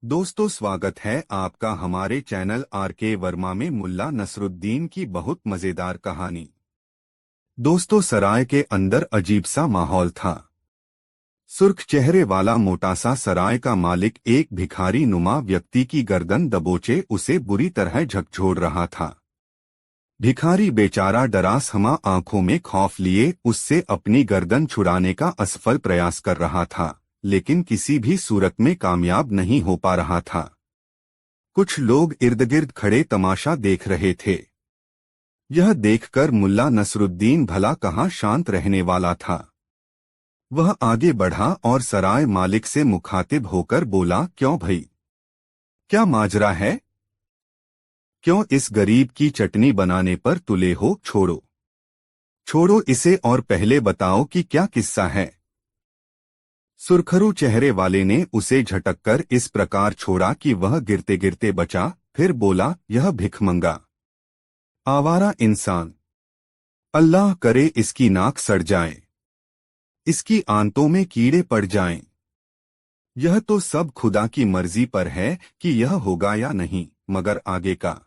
दोस्तों, स्वागत है आपका हमारे चैनल आर.के. वर्मा में मुल्ला नसरुद्दीन की बहुत मजेदार कहानी। दोस्तों, सराय के अंदर अजीब सा माहौल था। सुर्ख चेहरे वाला मोटा सा सराय का मालिक एक भिखारी नुमा व्यक्ति की गर्दन दबोचे उसे बुरी तरह झकझोर रहा था। भिखारी बेचारा डरासमा आंखों में खौफ लिए उससे अपनी गर्दन छुड़ाने का असफल प्रयास कर रहा था, लेकिन किसी भी सूरत में कामयाब नहीं हो पा रहा था। कुछ लोग इर्द-गिर्द खड़े तमाशा देख रहे थे। यह देखकर मुल्ला नसरुद्दीन भला कहाँ शांत रहने वाला था। वह आगे बढ़ा और सराय मालिक से मुखातिब होकर बोला, क्यों भाई, क्या माजरा है? क्यों इस गरीब की चटनी बनाने पर तुले हो? छोड़ो छोड़ो इसे और पहले बताओ कि क्या किस्सा है। सुरखरू चेहरे वाले ने उसे झटककर इस प्रकार छोड़ा कि वह गिरते गिरते बचा। फिर बोला, यह भिखमंगा आवारा इंसान, अल्लाह करे इसकी नाक सड़ जाए, इसकी आंतों में कीड़े पड़ जाएं। यह तो सब खुदा की मर्जी पर है कि यह होगा या नहीं, मगर आगे का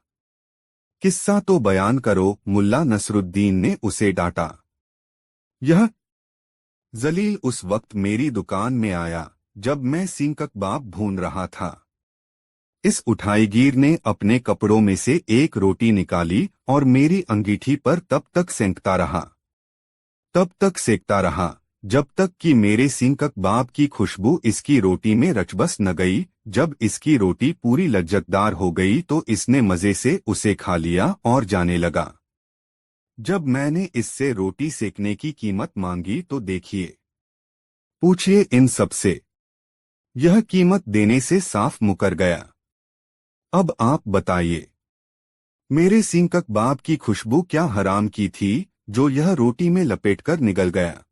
किस्सा तो बयान करो। मुल्ला नसरुद्दीन ने उसे डांटा। यह जलील उस वक्त मेरी दुकान में आया जब मैं सींग कबाब भून रहा था। इस उठाईगीर ने अपने कपड़ों में से एक रोटी निकाली और मेरी अंगीठी पर तब तक सेकता रहा जब तक कि मेरे सींग कबाब की खुशबू इसकी रोटी में रचबस न गई। जब इसकी रोटी पूरी लज्जतदार हो गई तो इसने मजे से उसे खा लिया और जाने लगा। जब मैंने इससे रोटी सेकने की कीमत मांगी तो देखिए, पूछिए इन सब से, यह कीमत देने से साफ मुकर गया। अब आप बताइए, मेरे सींग कबाब की खुशबू क्या हराम की थी जो यह रोटी में लपेटकर निगल गया।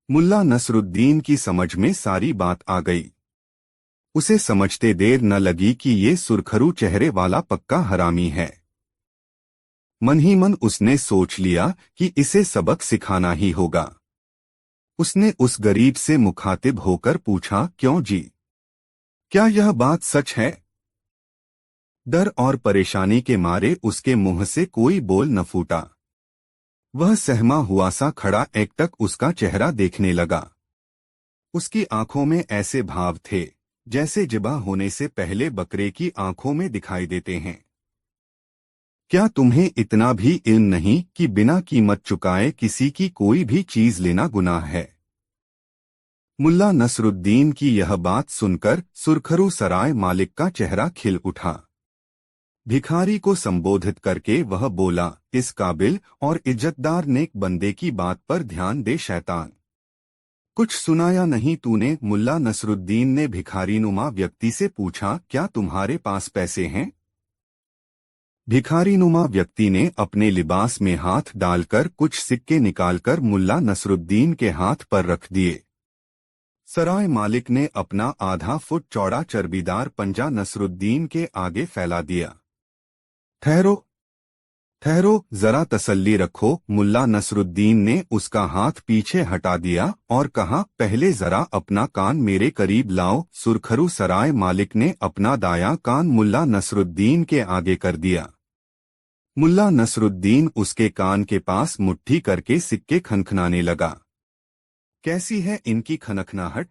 मुल्ला नसरुद्दीन की समझ में सारी बात आ गई। उसे समझते देर न लगी कि ये सुरखरू चेहरे वाला पक्का हरामी है। मन ही मन उसने सोच लिया कि इसे सबक सिखाना ही होगा। उसने उस गरीब से मुखातिब होकर पूछा, क्यों जी, क्या यह बात सच है? डर और परेशानी के मारे उसके मुंह से कोई बोल न फूटा। वह सहमा हुआ सा खड़ा एकटक उसका चेहरा देखने लगा। उसकी आंखों में ऐसे भाव थे जैसे ज़िबा होने से पहले बकरे की आंखों में दिखाई देते हैं। क्या तुम्हें इतना भी इल्म नहीं कि बिना कीमत चुकाए किसी की कोई भी चीज लेना गुनाह है? मुल्ला नसरुद्दीन की यह बात सुनकर सुरखरू सराय मालिक का चेहरा खिल उठा। भिखारी को संबोधित करके वह बोला, इस काबिल और इज्जतदार नेक बंदे की बात पर ध्यान दे शैतान। कुछ सुनाया नहीं तूने? मुल्ला नसरुद्दीन ने भिखारीनुमा व्यक्ति से पूछा, क्या तुम्हारे पास पैसे हैं? भिखारीनुमा व्यक्ति ने अपने लिबास में हाथ डालकर कुछ सिक्के निकालकर मुल्ला नसरुद्दीन के हाथ पर रख दिए। सराय मालिक ने अपना आधा फुट चौड़ा चर्बीदार पंजा नसरुद्दीन के आगे फैला दिया। ठहरो ठहरो, जरा तसल्ली रखो। मुल्ला नसरुद्दीन ने उसका हाथ पीछे हटा दिया और कहा, पहले जरा अपना कान मेरे करीब लाओ। सुरखरू सराय मालिक ने अपना दायां कान मुल्ला नसरुद्दीन के आगे कर दिया। मुल्ला नसरुद्दीन उसके कान के पास मुट्ठी करके सिक्के खनखनाने लगा। कैसी है इनकी खनखनाहट?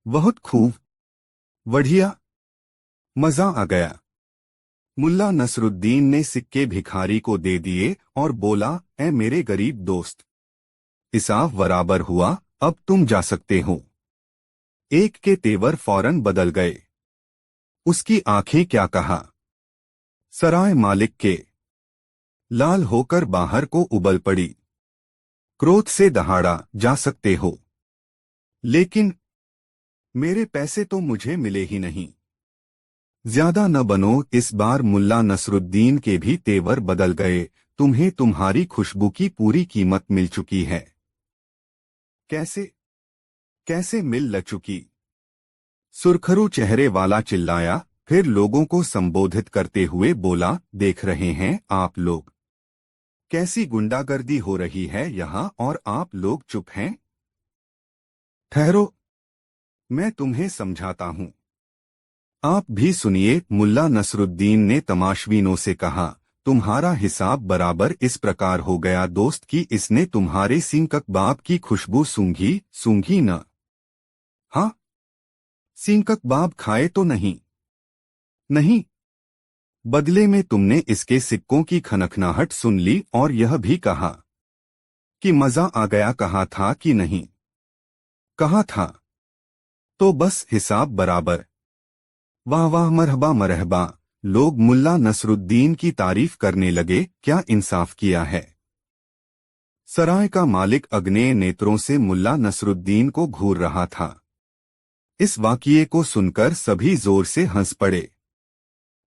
बहुत खूब, बढ़िया, मजा आ गया। मुल्ला नसरुद्दीन ने सिक्के भिखारी को दे दिए और बोला, ऐ मेरे गरीब दोस्त, इंसाफ बराबर हुआ, अब तुम जा सकते हो। एक के तेवर फौरन बदल गए। उसकी आंखें क्या कहा, सराय मालिक के लाल होकर बाहर को उबल पड़ी। क्रोध से दहाड़ा, जा सकते हो, लेकिन मेरे पैसे तो मुझे मिले ही नहीं। ज्यादा न बनो। इस बार मुल्ला नसरुद्दीन के भी तेवर बदल गए। तुम्हें तुम्हारी खुशबू की पूरी कीमत मिल चुकी है। कैसे कैसे मिल ल चुकी? सुरखरू चेहरे वाला चिल्लाया, फिर लोगों को संबोधित करते हुए बोला, देख रहे हैं आप लोग कैसी गुंडागर्दी हो रही है यहाँ, और आप लोग चुप हैं। ठहरो, मैं तुम्हें समझाता हूँ। आप भी सुनिए। मुल्ला नसरुद्दीन ने तमाशबीनों से कहा, तुम्हारा हिसाब बराबर इस प्रकार हो गया दोस्त कि इसने तुम्हारे सींग कबाब की खुशबू सूंघी सूंघी न? हाँ, सींग कबाब खाए तो नहीं? नहीं। बदले में तुमने इसके सिक्कों की खनखनाहट सुन ली और यह भी कहा कि मजा आ गया। कहा था कि नहीं? कहा था। तो बस हिसाब बराबर। वाह वाह, मरहबा मरहबा। लोग मुल्ला नसरुद्दीन की तारीफ करने लगे। क्या इंसाफ किया है। सराय का मालिक अग्नेय नेत्रों से मुल्ला नसरुद्दीन को घूर रहा था। इस वाकिये को सुनकर सभी जोर से हंस पड़े।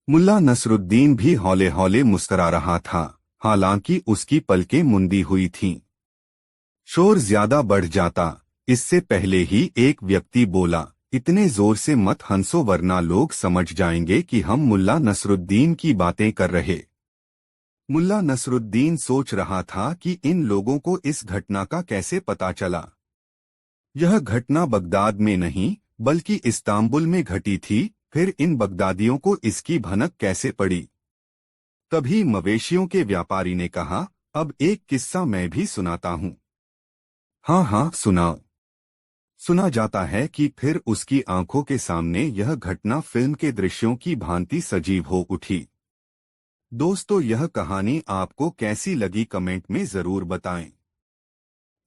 मुल्ला नसरुद्दीन भी हौले हौले मुस्करा रहा था, हालांकि उसकी पलकें मुंदी हुई थीं। शोर ज्यादा बढ़ जाता इससे पहले ही एक व्यक्ति बोला, इतने जोर से मत हंसो वरना लोग समझ जाएंगे कि हम मुल्ला नसरुद्दीन की बातें कर रहे। मुल्ला नसरुद्दीन सोच रहा था कि इन लोगों को इस घटना का कैसे पता चला। यह घटना बगदाद में नहीं बल्कि इस्तांबुल में घटी थी। फिर इन बगदादियों को इसकी भनक कैसे पड़ी। तभी मवेशियों के व्यापारी ने कहा, अब एक किस्सा मैं भी सुनाता हूँ। हाँ हाँ, सुनाओ। सुना जाता है कि फिर उसकी आंखों के सामने यह घटना फिल्म के दृश्यों की भांति सजीव हो उठी। दोस्तों, यह कहानी आपको कैसी लगी कमेंट में जरूर बताएं।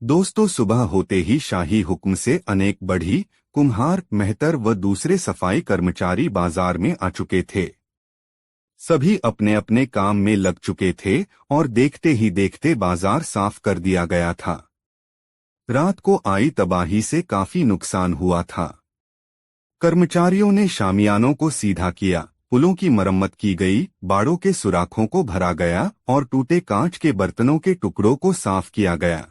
दोस्तों, सुबह होते ही शाही हुक्म से अनेक बढ़ी, कुम्हार, मेहतर व दूसरे सफाई कर्मचारी बाजार में आ चुके थे। सभी अपने अपने काम में लग चुके थे और देखते ही देखते बाजार साफ कर दिया गया था। रात को आई तबाही से काफी नुकसान हुआ था। कर्मचारियों ने शामियानों को सीधा किया, पुलों की मरम्मत की गई, बाड़ों के सुराखों को भरा गया और टूटे कांच के बर्तनों के टुकड़ों को साफ किया गया।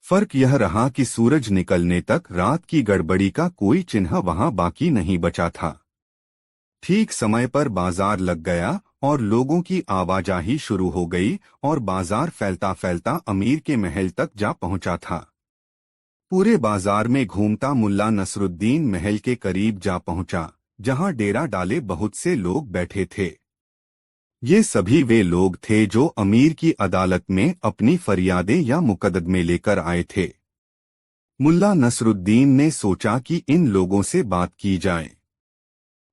फर्क यह रहा कि सूरज निकलने तक रात की गड़बड़ी का कोई चिन्ह वहां बाकी नहीं बचा था। ठीक समय पर बाजार लग गया और लोगों की आवाजाही शुरू हो गई और बाजार फैलता फैलता अमीर के महल तक जा पहुंचा था। पूरे बाजार में घूमता मुल्ला नसरुद्दीन महल के करीब जा पहुंचा, जहां डेरा डाले बहुत से लोग बैठे थे। ये सभी वे लोग थे जो अमीर की अदालत में अपनी फरियादें या मुकदमे लेकर आए थे। मुल्ला नसरुद्दीन ने सोचा कि इन लोगों से बात की जाए।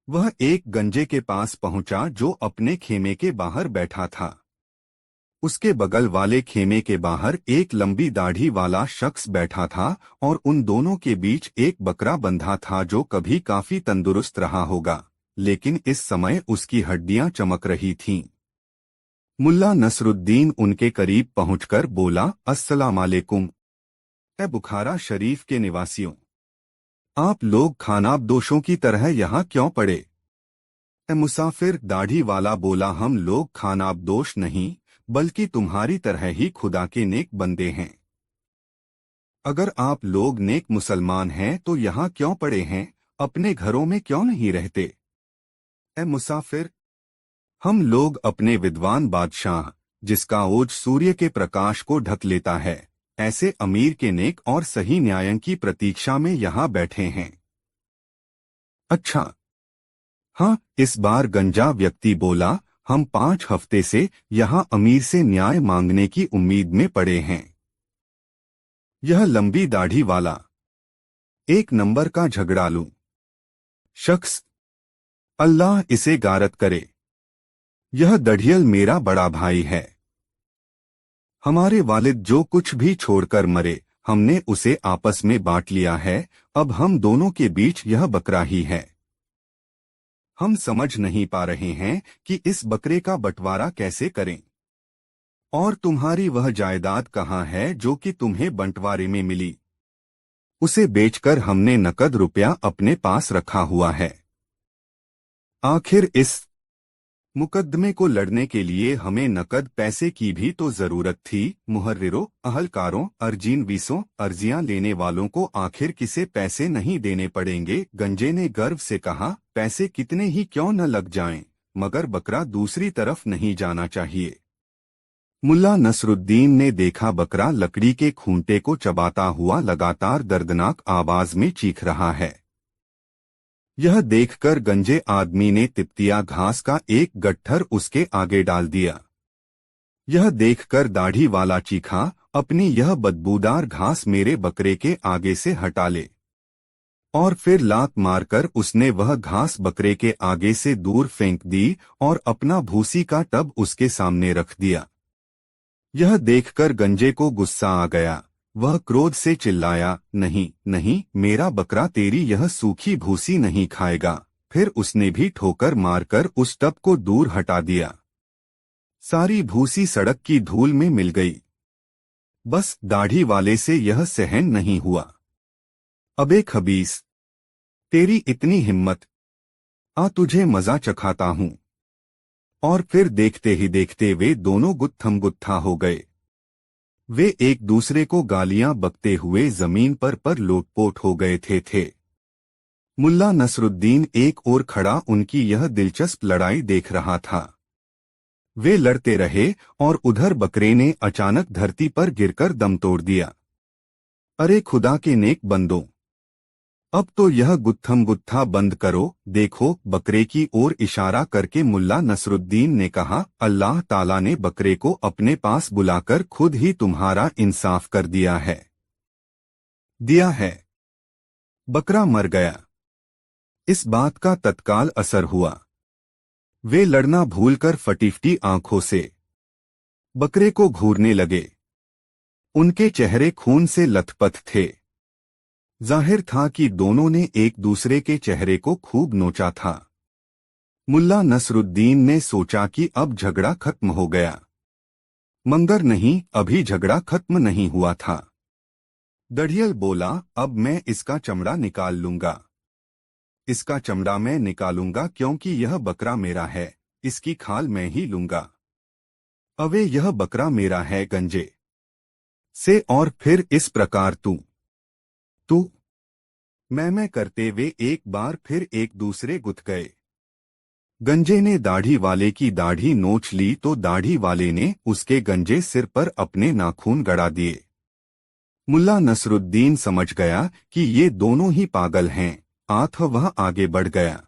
वह एक गंजे के पास पहुंचा जो अपने खेमे के बाहर बैठा था। उसके बगल वाले खेमे के बाहर एक लंबी दाढ़ी वाला शख्स बैठा था और उन दोनों के बीच एक बकरा बंधा था जो कभी काफी तंदुरुस्त रहा होगा, लेकिन इस समय उसकी हड्डियां चमक रही थीं। मुल्ला नसरुद्दीन उनके करीब पहुंचकर बोला, अस्सलामालेकुम। ए बुखारा शरीफ के निवासियों, आप लोग खानाबदोशों की तरह यहाँ क्यों पड़े? ए मुसाफिर, दाढ़ी वाला बोला, हम लोग खानाबदोश नहीं बल्कि तुम्हारी तरह ही खुदा के नेक बंदे हैं। अगर आप लोग नेक मुसलमान हैं तो यहाँ क्यों पड़े हैं, अपने घरों में क्यों नहीं रहते? ए मुसाफिर, हम लोग अपने विद्वान बादशाह, जिसका ओज सूर्य के प्रकाश को ढक लेता है, ऐसे अमीर के नेक और सही न्याय की प्रतीक्षा में यहाँ बैठे हैं। अच्छा। हाँ, इस बार गंजा व्यक्ति बोला, हम 5 हफ्ते से यहाँ अमीर से न्याय मांगने की उम्मीद में पड़े हैं। यह लंबी दाढ़ी वाला, एक नंबर का झगड़ालू शख्स, अल्लाह इसे गारत करे। यह दढ़ियल मेरा बड़ा भाई है। हमारे वालिद जो कुछ भी छोड़कर मरे, हमने उसे आपस में बांट लिया है। अब हम दोनों के बीच यह बकरा ही है। हम समझ नहीं पा रहे हैं कि इस बकरे का बंटवारा कैसे करें। और तुम्हारी वह जायदाद कहाँ है जो कि तुम्हें बंटवारे में मिली? उसे बेचकर हमने नकद रुपया अपने पास रखा हुआ है। आखिर इस मुकदमे को लड़ने के लिए हमें नकद पैसे की भी तो जरूरत थी। मुहर्रिरों, अहलकारों, अर्जीनवीसों, अर्जियां लेने वालों को आखिर किसे पैसे नहीं देने पड़ेंगे? गंजे ने गर्व से कहा, पैसे कितने ही क्यों न लग जाएं, मगर बकरा दूसरी तरफ नहीं जाना चाहिए। मुल्ला नसरुद्दीन ने देखा बकरा लकड़ी के खूंटे को चबाता हुआ लगातार दर्दनाक आवाज में चीख रहा है। यह देखकर गंजे आदमी ने तिपतिया घास का एक गट्ठर उसके आगे डाल दिया। यह देखकर दाढ़ी वाला चीखा, अपनी यह बदबूदार घास मेरे बकरे के आगे से हटा ले। और फिर लात मारकर उसने वह घास बकरे के आगे से दूर फेंक दी और अपना भूसी का टब उसके सामने रख दिया। यह देखकर गंजे को गुस्सा आ गया। वह क्रोध से चिल्लाया, नहीं नहीं, मेरा बकरा तेरी यह सूखी भूसी नहीं खाएगा। फिर उसने भी ठोकर मारकर उस टब को दूर हटा दिया। सारी भूसी सड़क की धूल में मिल गई। बस दाढ़ी वाले से यह सहन नहीं हुआ। अबे खबीस, तेरी इतनी हिम्मत, आ तुझे मजा चखाता हूं। और फिर देखते ही देखते वे दोनों गुत्थम गुत्था हो गए। वे एक दूसरे को गालियां बकते हुए जमीन पर लोटपोट हो गए थे। मुल्ला नसरुद्दीन एक ओर खड़ा उनकी यह दिलचस्प लड़ाई देख रहा था। वे लड़ते रहे और उधर बकरे ने अचानक धरती पर गिरकर दम तोड़ दिया। अरे खुदा के नेक बंदों, अब तो यह गुत्थम गुत्था बंद करो। देखो, बकरे की ओर इशारा करके मुल्ला नसरुद्दीन ने कहा, अल्लाह ताला ने बकरे को अपने पास बुलाकर खुद ही तुम्हारा इंसाफ कर दिया है। बकरा मर गया। इस बात का तत्काल असर हुआ। वे लड़ना भूलकर फटीफटी आंखों से बकरे को घूरने लगे। उनके चेहरे खून से लथपथ थे। जाहिर था कि दोनों ने एक दूसरे के चेहरे को खूब नोचा था। मुल्ला नसरुद्दीन ने सोचा कि अब झगड़ा खत्म हो गया, मगर नहीं, अभी झगड़ा खत्म नहीं हुआ था। दढ़ियल बोला, अब मैं इसका चमड़ा निकाल लूंगा। इसका चमड़ा मैं निकालूंगा क्योंकि यह बकरा मेरा है, इसकी खाल मैं ही लूंगा। अबे यह बकरा मेरा है गंजे से। और फिर इस प्रकार तू मैं करते वे एक बार फिर एक दूसरे गुथ गए। गंजे ने दाढ़ी वाले की दाढ़ी नोच ली तो दाढ़ी वाले ने उसके गंजे सिर पर अपने नाखून गड़ा दिए। मुल्ला नसरुद्दीन समझ गया कि ये दोनों ही पागल हैं। आठ वह आगे बढ़ गया।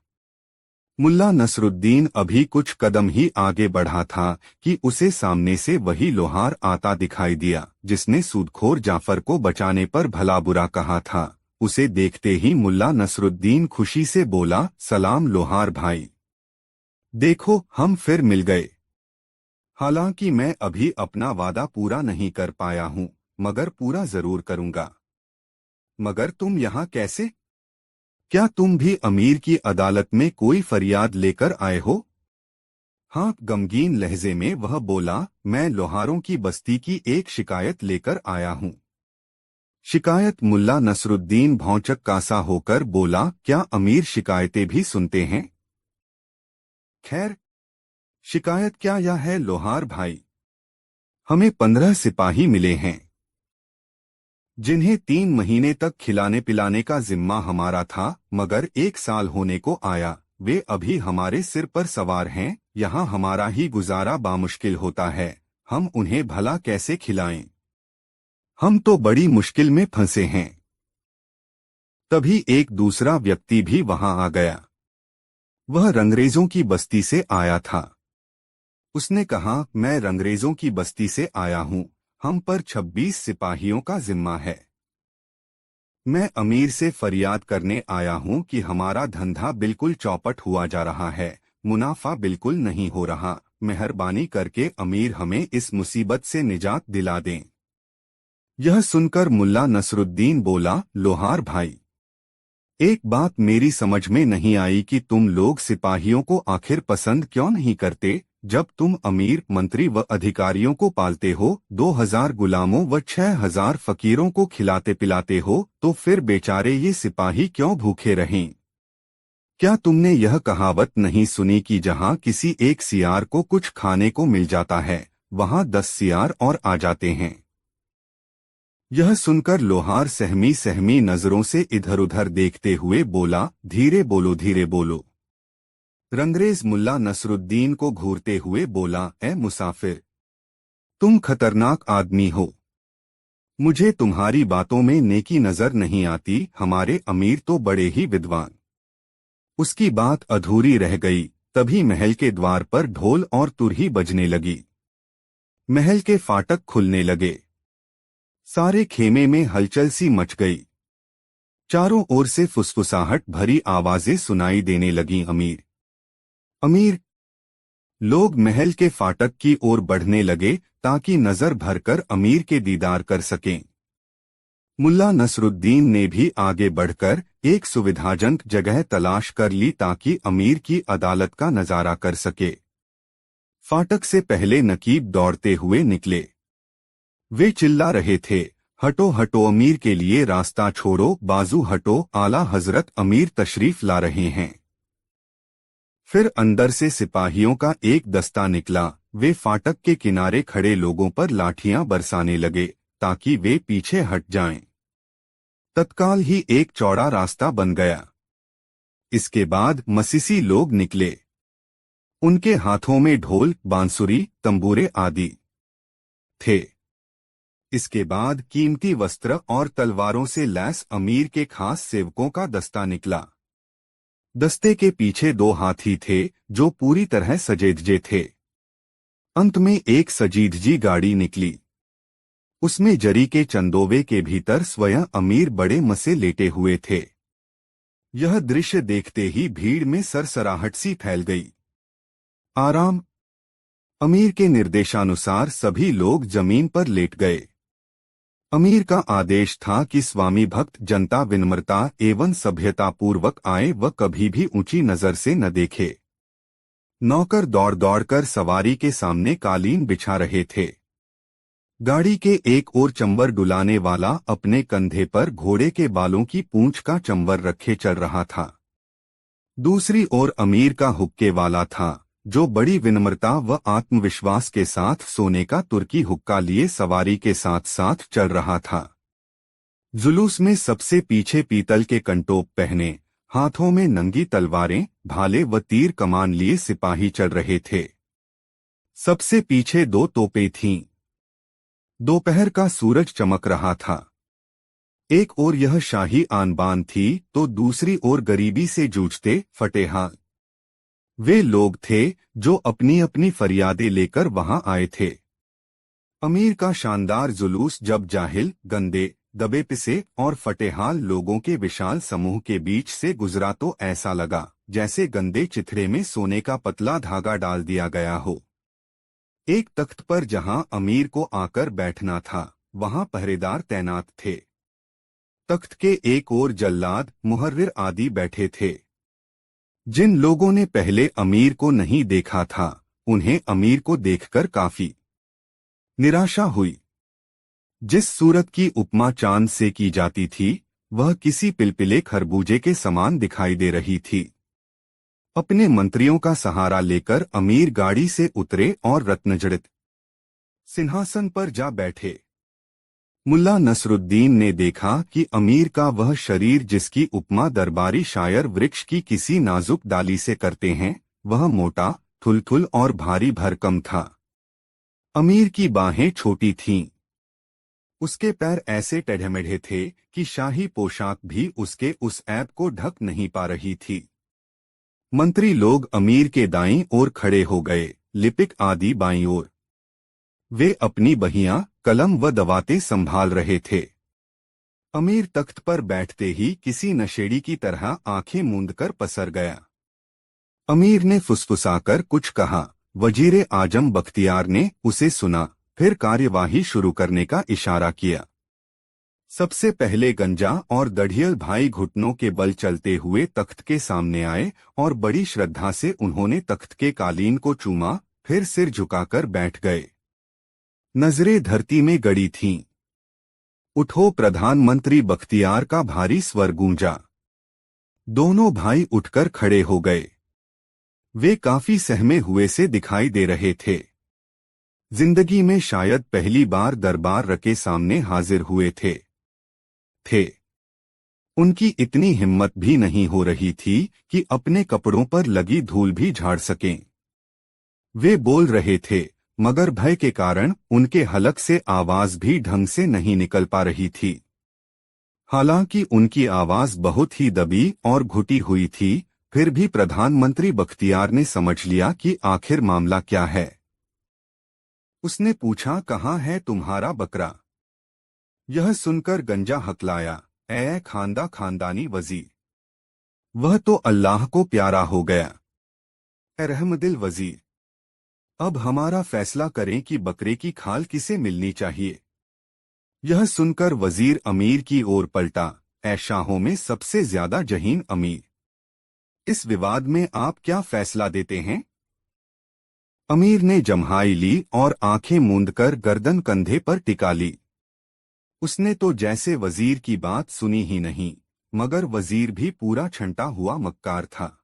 मुल्ला नसरुद्दीन अभी कुछ कदम ही आगे बढ़ा था कि उसे सामने से वही लोहार आता दिखाई दिया जिसने सूदखोर जाफर को बचाने पर भला बुरा कहा था। उसे देखते ही मुल्ला नसरुद्दीन खुशी से बोला, सलाम लोहार भाई, देखो हम फिर मिल गए। हालांकि मैं अभी अपना वादा पूरा नहीं कर पाया हूं, मगर पूरा जरूर करूंगा। मगर तुम यहाँ कैसे? क्या तुम भी अमीर की अदालत में कोई फरियाद लेकर आए हो? हाँ, गमगीन लहजे में वह बोला, मैं लोहारों की बस्ती की एक शिकायत लेकर आया हूँ। शिकायत? मुल्ला नसरुद्दीन भौंचक कासा होकर बोला, क्या अमीर शिकायतें भी सुनते हैं? खैर, शिकायत क्या यह है लोहार भाई? हमें 15 सिपाही मिले हैं जिन्हें 3 महीने तक खिलाने पिलाने का जिम्मा हमारा था, मगर 1 साल होने को आया, वे अभी हमारे सिर पर सवार हैं। यहाँ हमारा ही गुजारा बामुश्किल होता है, हम उन्हें भला कैसे खिलाएं? हम तो बड़ी मुश्किल में फंसे हैं। तभी एक दूसरा व्यक्ति भी वहां आ गया। वह रंगरेजों की बस्ती से आया था। उसने कहा, मैं रंगरेजों की बस्ती से आया हूँ, हम पर 26 सिपाहियों का जिम्मा है। मैं अमीर से फरियाद करने आया हूँ कि हमारा धंधा बिल्कुल चौपट हुआ जा रहा है, मुनाफा बिल्कुल नहीं हो रहा। मेहरबानी करके अमीर हमें इस मुसीबत से निजात दिला दें। यह सुनकर मुल्ला नसरुद्दीन बोला, लोहार भाई, एक बात मेरी समझ में नहीं आई कि तुम लोग सिपाहियों को आखिर पसंद क्यों नहीं करते? जब तुम अमीर मंत्री व अधिकारियों को पालते हो, 2000 गुलामों व 6000 फकीरों को खिलाते पिलाते हो, तो फिर बेचारे ये सिपाही क्यों भूखे रहें? क्या तुमने यह कहावत नहीं सुनी कि जहां किसी एक सियार को कुछ खाने को मिल जाता है, वहां 10 सियार और आ जाते हैं? यह सुनकर लोहार सहमी सहमी नजरों से इधर उधर देखते हुए बोला, धीरे बोलो धीरे बोलो। रंगरेज मुल्ला नसरुद्दीन को घूरते हुए बोला, ए मुसाफिर, तुम खतरनाक आदमी हो। मुझे तुम्हारी बातों में नेकी नजर नहीं आती। हमारे अमीर तो बड़े ही विद्वान उसकी बात अधूरी रह गई, तभी महल के द्वार पर ढोल और तुरही बजने लगी। महल के फाटक खुलने लगे। सारे खेमे में हलचल सी मच गई। चारों ओर से फुसफुसाहट भरी आवाजें सुनाई देने लगीं। अमीर, अमीर। लोग महल के फाटक की ओर बढ़ने लगे ताकि नजर भरकर अमीर के दीदार कर सकें। मुल्ला नसरुद्दीन ने भी आगे बढ़कर एक सुविधाजनक जगह तलाश कर ली ताकि अमीर की अदालत का नजारा कर सके। फाटक से पहले नकीब दौड़ते हुए निकले। वे चिल्ला रहे थे, हटो हटो, अमीर के लिए रास्ता छोड़ो, बाजू हटो, आला हजरत अमीर तशरीफ ला रहे हैं। फिर अंदर से सिपाहियों का एक दस्ता निकला। वे फाटक के किनारे खड़े लोगों पर लाठियां बरसाने लगे ताकि वे पीछे हट जाएं। तत्काल ही एक चौड़ा रास्ता बन गया। इसके बाद मसीसी लोग निकले। उनके हाथों में ढोल, बांसुरी, तंबूरे आदि थे। इसके बाद कीमती वस्त्र और तलवारों से लैस अमीर के खास सेवकों का दस्ता निकला। दस्ते के पीछे 2 हाथी थे जो पूरी तरह सजेधजे थे। अंत में एक सजीधजी गाड़ी निकली। उसमें जरी के चंदोवे के भीतर स्वयं अमीर बड़े मसे लेटे हुए थे। यह दृश्य देखते ही भीड़ में सरसराहट सी फैल गई। आराम। अमीर के निर्देशानुसार सभी लोग जमीन पर लेट गए। अमीर का आदेश था कि स्वामी भक्त जनता विनम्रता एवं सभ्यतापूर्वक आए व कभी भी ऊंची नजर से न देखे। नौकर दौड़ दौड़कर सवारी के सामने कालीन बिछा रहे थे। गाड़ी के एक ओर चंबर डुलाने वाला अपने कंधे पर घोड़े के बालों की पूंछ का चंबर रखे चल रहा था। दूसरी ओर अमीर का हुक्के वाला था जो बड़ी विनम्रता व आत्मविश्वास के साथ सोने का तुर्की हुक्का लिए सवारी के साथ साथ चल रहा था। जुलूस में सबसे पीछे पीतल के कंटोप पहने, हाथों में नंगी तलवारें, भाले व तीर कमान लिए सिपाही चल रहे थे। सबसे पीछे 2 तोपें थीं। दोपहर का सूरज चमक रहा था। एक ओर यह शाही आन-बान थी तो दूसरी ओर गरीबी से जूझते फटेहाल वे लोग थे जो अपनी अपनी फरियादें लेकर वहां आए थे। अमीर का शानदार जुलूस जब जाहिल, गंदे, दबे पिसे और फटेहाल लोगों के विशाल समूह के बीच से गुजरा तो ऐसा लगा जैसे गंदे चिथड़े में सोने का पतला धागा डाल दिया गया हो। एक तख्त पर जहां अमीर को आकर बैठना था वहां पहरेदार तैनात थे। तख्त के एक ओर जल्लाद, मुहर्रिर आदि बैठे थे। जिन लोगों ने पहले अमीर को नहीं देखा था उन्हें अमीर को देखकर काफी निराशा हुई। जिस सूरत की उपमा चांद से की जाती थी वह किसी पिलपिले खरबूजे के समान दिखाई दे रही थी। अपने मंत्रियों का सहारा लेकर अमीर गाड़ी से उतरे और रत्नजड़ित सिंहासन पर जा बैठे। मुल्ला नसरुद्दीन ने देखा कि अमीर का वह शरीर जिसकी उपमा दरबारी शायर वृक्ष की किसी नाजुक डाली से करते हैं वह मोटा, थुलथुल और भारी भरकम था। अमीर की बाहें छोटी थीं। उसके पैर ऐसे टेढ़े-मेढ़े थे कि शाही पोशाक भी उसके उस ऐब को ढक नहीं पा रही थी। मंत्री लोग अमीर के दाईं ओर खड़े हो गए, लिपिक आदि बाईं ओर। वे अपनी बहियां, कलम व दवातें संभाल रहे थे। अमीर तख्त पर बैठते ही किसी नशेड़ी की तरह आंखें मूंदकर पसर गया। अमीर ने फुसफुसाकर कुछ कहा। वजीरे आजम बख्तियार ने उसे सुना, फिर कार्यवाही शुरू करने का इशारा किया। सबसे पहले गंजा और दढ़ियल भाई घुटनों के बल चलते हुए तख्त के सामने आए और बड़ी श्रद्धा से उन्होंने तख्त के कालीन को चूमा, फिर सिर झुकाकर बैठ गए। नजरें धरती में गड़ी थीं। उठो, प्रधानमंत्री बख्तियार का भारी स्वर गूंजा। दोनों भाई उठकर खड़े हो गए। वे काफी सहमे हुए से दिखाई दे रहे थे। जिंदगी में शायद पहली बार दरबार रके सामने हाजिर हुए थे। उनकी इतनी हिम्मत भी नहीं हो रही थी कि अपने कपड़ों पर लगी धूल भी झाड़ सकें। वे बोल रहे थे मगर भय के कारण उनके हलक से आवाज भी ढंग से नहीं निकल पा रही थी। हालांकि उनकी आवाज बहुत ही दबी और घुटी हुई थी, फिर भी प्रधानमंत्री बख्तियार ने समझ लिया कि आखिर मामला क्या है। उसने पूछा, कहाँ है तुम्हारा बकरा? यह सुनकर गंजा हकलाया, ऐ खानदानी वजीर, वह तो अल्लाह को प्यारा हो गया। ए रहमदिल वजीर, अब हमारा फैसला करें कि बकरे की खाल किसे मिलनी चाहिए। यह सुनकर वजीर अमीर की ओर पलटा, ऐ शाहों में सबसे ज्यादा जहीन अमीर, इस विवाद में आप क्या फैसला देते हैं? अमीर ने जम्हाई ली और आंखें मूंदकर गर्दन कंधे पर टिका ली। उसने तो जैसे वजीर की बात सुनी ही नहीं, मगर वजीर भी पूरा छंटा हुआ मक्कार था।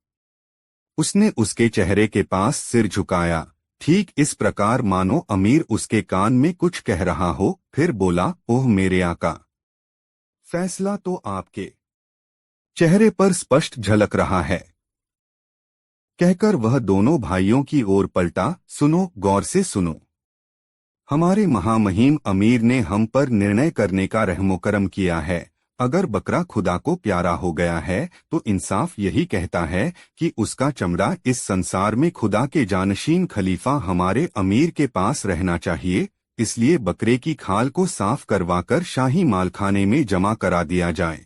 उसने उसके चेहरे के पास सिर झुकाया, ठीक इस प्रकार मानो अमीर उसके कान में कुछ कह रहा हो। फिर बोला, ओह मेरे आका, फैसला तो आपके चेहरे पर स्पष्ट झलक रहा है। कहकर वह दोनों भाइयों की ओर पलटा, सुनो, गौर से सुनो। हमारे महामहिम अमीर ने हम पर निर्णय करने का रहमोकरम किया है। अगर बकरा खुदा को प्यारा हो गया है तो इंसाफ यही कहता है कि उसका चमड़ा इस संसार में खुदा के जानशीन खलीफा हमारे अमीर के पास रहना चाहिए। इसलिए बकरे की खाल को साफ करवाकर शाही मालखाने में जमा करा दिया जाए।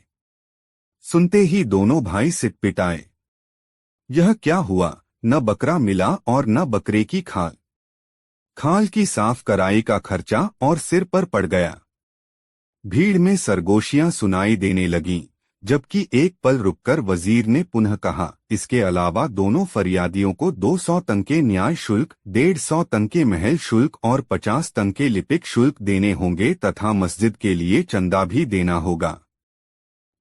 सुनते ही दोनों भाई सिटपिटाए। यह क्या हुआ? न बकरा मिला और न बकरे की खाल। खाल की साफ कराई का खर्चा और सिर पर पड़ गया। भीड़ में सरगोशियां सुनाई देने लगीं, जबकि एक पल रुककर वजीर ने पुनः कहा, इसके अलावा दोनों फरियादियों को 200 तंके न्याय शुल्क, 150 तंके महल शुल्क और 50 तंके लिपिक शुल्क देने होंगे तथा मस्जिद के लिए चंदा भी देना होगा।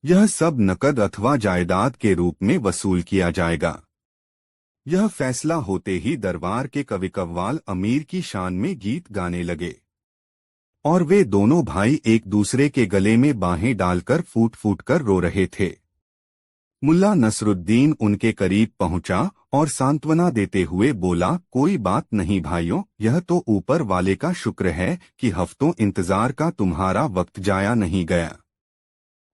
यह सब नकद अथवा जायदाद के रूप में वसूल किया जाएगा। यह फैसला होते ही दरबार के कवि कव्वाल अमीर की शान में गीत गाने लगे और वे दोनों भाई एक दूसरे के गले में बाहें डालकर फूट फूट कर रो रहे थे। मुल्ला नसरुद्दीन उनके करीब पहुंचा और सांत्वना देते हुए बोला, कोई बात नहीं भाइयों, यह तो ऊपर वाले का शुक्र है कि हफ्तों इंतजार का तुम्हारा वक्त जाया नहीं गया।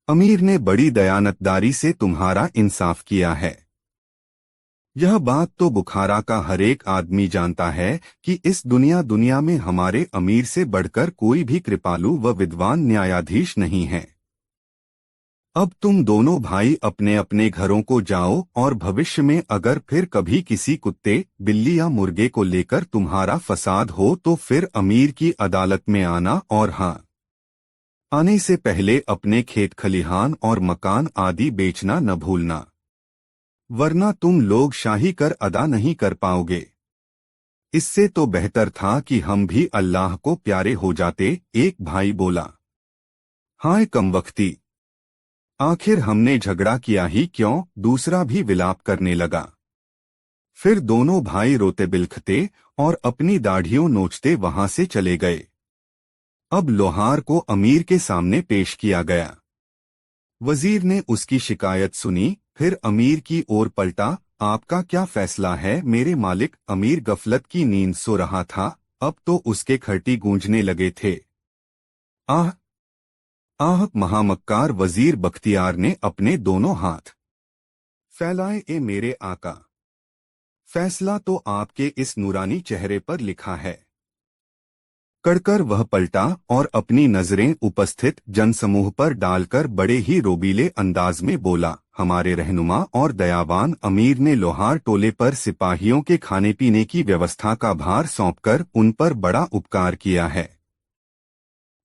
अमीर ने बड़ी दयानतदारी से तुम्हारा इंसाफ किया है। यह बात तो बुखारा का हरेक आदमी जानता है कि इस दुनिया में हमारे अमीर से बढ़कर कोई भी कृपालु व विद्वान न्यायाधीश नहीं है। अब तुम दोनों भाई अपने अपने घरों को जाओ और भविष्य में अगर फिर कभी किसी कुत्ते, बिल्ली या मुर्गे को लेकर तुम्हारा फसाद हो तो फिर अमीर की अदालत में आना, और हाँ, आने से पहले अपने खेत खलिहान और मकान आदि बेचना न भूलना, वरना तुम लोग शाही कर अदा नहीं कर पाओगे। इससे तो बेहतर था कि हम भी अल्लाह को प्यारे हो जाते। एक भाई बोला, हाय कमबख्ती, आखिर हमने झगड़ा किया ही क्यों? दूसरा भी विलाप करने लगा। फिर दोनों भाई रोते बिलखते और अपनी दाढ़ियों नोचते वहां से चले गए। अब लोहार को अमीर के सामने पेश किया गया। वजीर ने उसकी शिकायत सुनी, फिर अमीर की ओर पलटा, आपका क्या फैसला है? मेरे मालिक अमीर गफलत की नींद सो रहा था, अब तो उसके खर्टी गूंजने लगे थे। आह आह! महामक्कार वजीर बख्तियार ने अपने दोनों हाथ फैलाए, ए मेरे आका, फैसला तो आपके इस नूरानी चेहरे पर लिखा है। कड़कर वह पलटा और अपनी नजरें उपस्थित जनसमूह पर डालकर बड़े ही रोबीले अंदाज में बोला, हमारे रहनुमा और दयावान अमीर ने लोहार टोले पर सिपाहियों के खाने पीने की व्यवस्था का भार सौंपकर उन पर बड़ा उपकार किया है।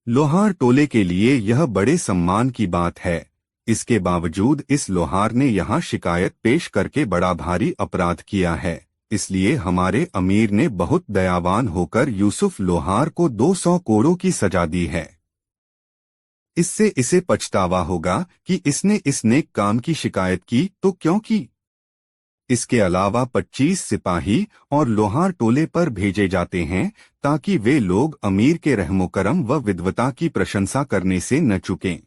लोहार टोले के लिए यह बड़े सम्मान की बात है। इसके बावजूद इस लोहार ने यहाँ शिकायत पेश करके बड़ा भारी अपराध किया है। इसलिए हमारे अमीर ने बहुत दयावान होकर यूसुफ लोहार को 200 कोड़ों की सजा दी है। इससे इसे पछतावा होगा कि इसने इस नेक काम की शिकायत की तो क्यों की। इसके अलावा 25 सिपाही और लोहार टोले पर भेजे जाते हैं ताकि वे लोग अमीर के रहमोकरम व विद्वता की प्रशंसा करने से न चुकें।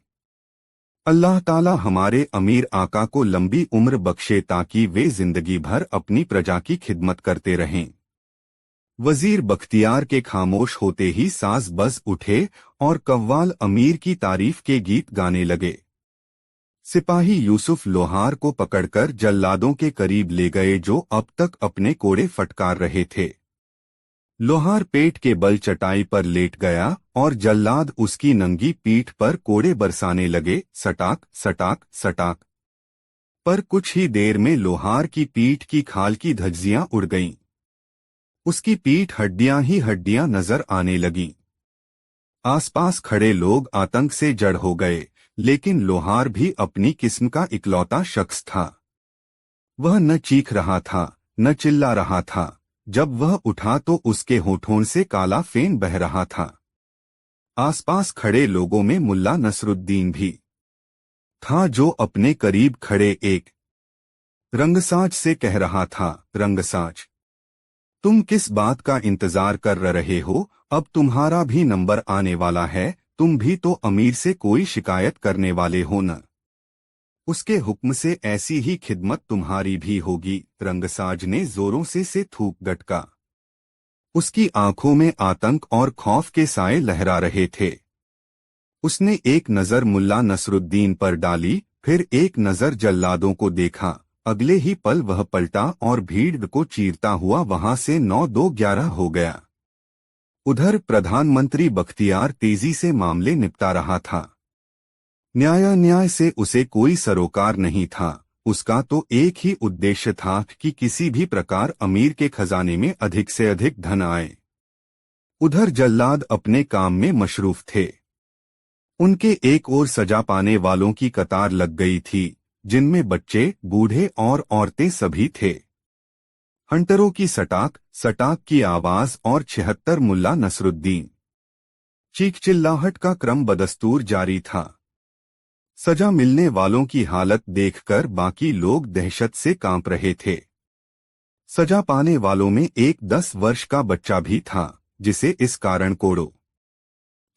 अल्लाह ताला हमारे अमीर आका को लंबी उम्र बख्शे ताकि वे जिंदगी भर अपनी प्रजा की खिदमत करते रहें। वजीर बख्तियार के खामोश होते ही साज बज उठे और कव्वाल अमीर की तारीफ के गीत गाने लगे। सिपाही यूसुफ लोहार को पकड़कर जल्लादों के करीब ले गए जो अब तक अपने कोड़े फटकार रहे थे। लोहार पेट के बल चटाई पर लेट गया और जल्लाद उसकी नंगी पीठ पर कोड़े बरसाने लगे, सटाक सटाक सटाक। पर कुछ ही देर में लोहार की पीठ की खाल की धज्जियां उड़ गईं। उसकी पीठ हड्डियां ही हड्डियां नजर आने लगीं। आसपास खड़े लोग आतंक से जड़ हो गए, लेकिन लोहार भी अपनी किस्म का इकलौता शख्स था। वह न चीख रहा था, न चिल्ला रहा था। जब वह उठा तो उसके होठों से काला फेन बह रहा था। आसपास खड़े लोगों में मुल्ला नसरुद्दीन भी था, जो अपने करीब खड़े एक रंगसाज से कह रहा था, रंगसाज, तुम किस बात का इंतजार कर रहे हो? अब तुम्हारा भी नंबर आने वाला है। तुम भी तो अमीर से कोई शिकायत करने वाले हो न? उसके हुक्म से ऐसी ही खिदमत तुम्हारी भी होगी। रंगसाज ने जोरों से थूक गटका। उसकी आंखों में आतंक और खौफ के साए लहरा रहे थे। उसने एक नजर मुल्ला नसरुद्दीन पर डाली, फिर एक नजर जल्लादों को देखा। अगले ही पल वह पलटा और भीड़ को चीरता हुआ वहां से 9-2-11 हो गया। उधर प्रधानमंत्री बख्तियार तेजी से मामले निपटा रहा था। न्याय से उसे कोई सरोकार नहीं था। उसका तो एक ही उद्देश्य था कि किसी भी प्रकार अमीर के खजाने में अधिक से अधिक धन आए। उधर जल्लाद अपने काम में मशरूफ थे। उनके एक ओर सजा पाने वालों की कतार लग गई थी, जिनमें बच्चे, बूढ़े और औरतें सभी थे। हंटरों की सटाक सटाक की आवाज और 76 मुल्ला नसरुद्दीन चीख चिल्लाहट का क्रम बदस्तूर जारी था। सजा मिलने वालों की हालत देखकर बाकी लोग दहशत से कांप रहे थे। सजा पाने वालों में एक 10 वर्ष का बच्चा भी था, जिसे इस कारण कोड़ों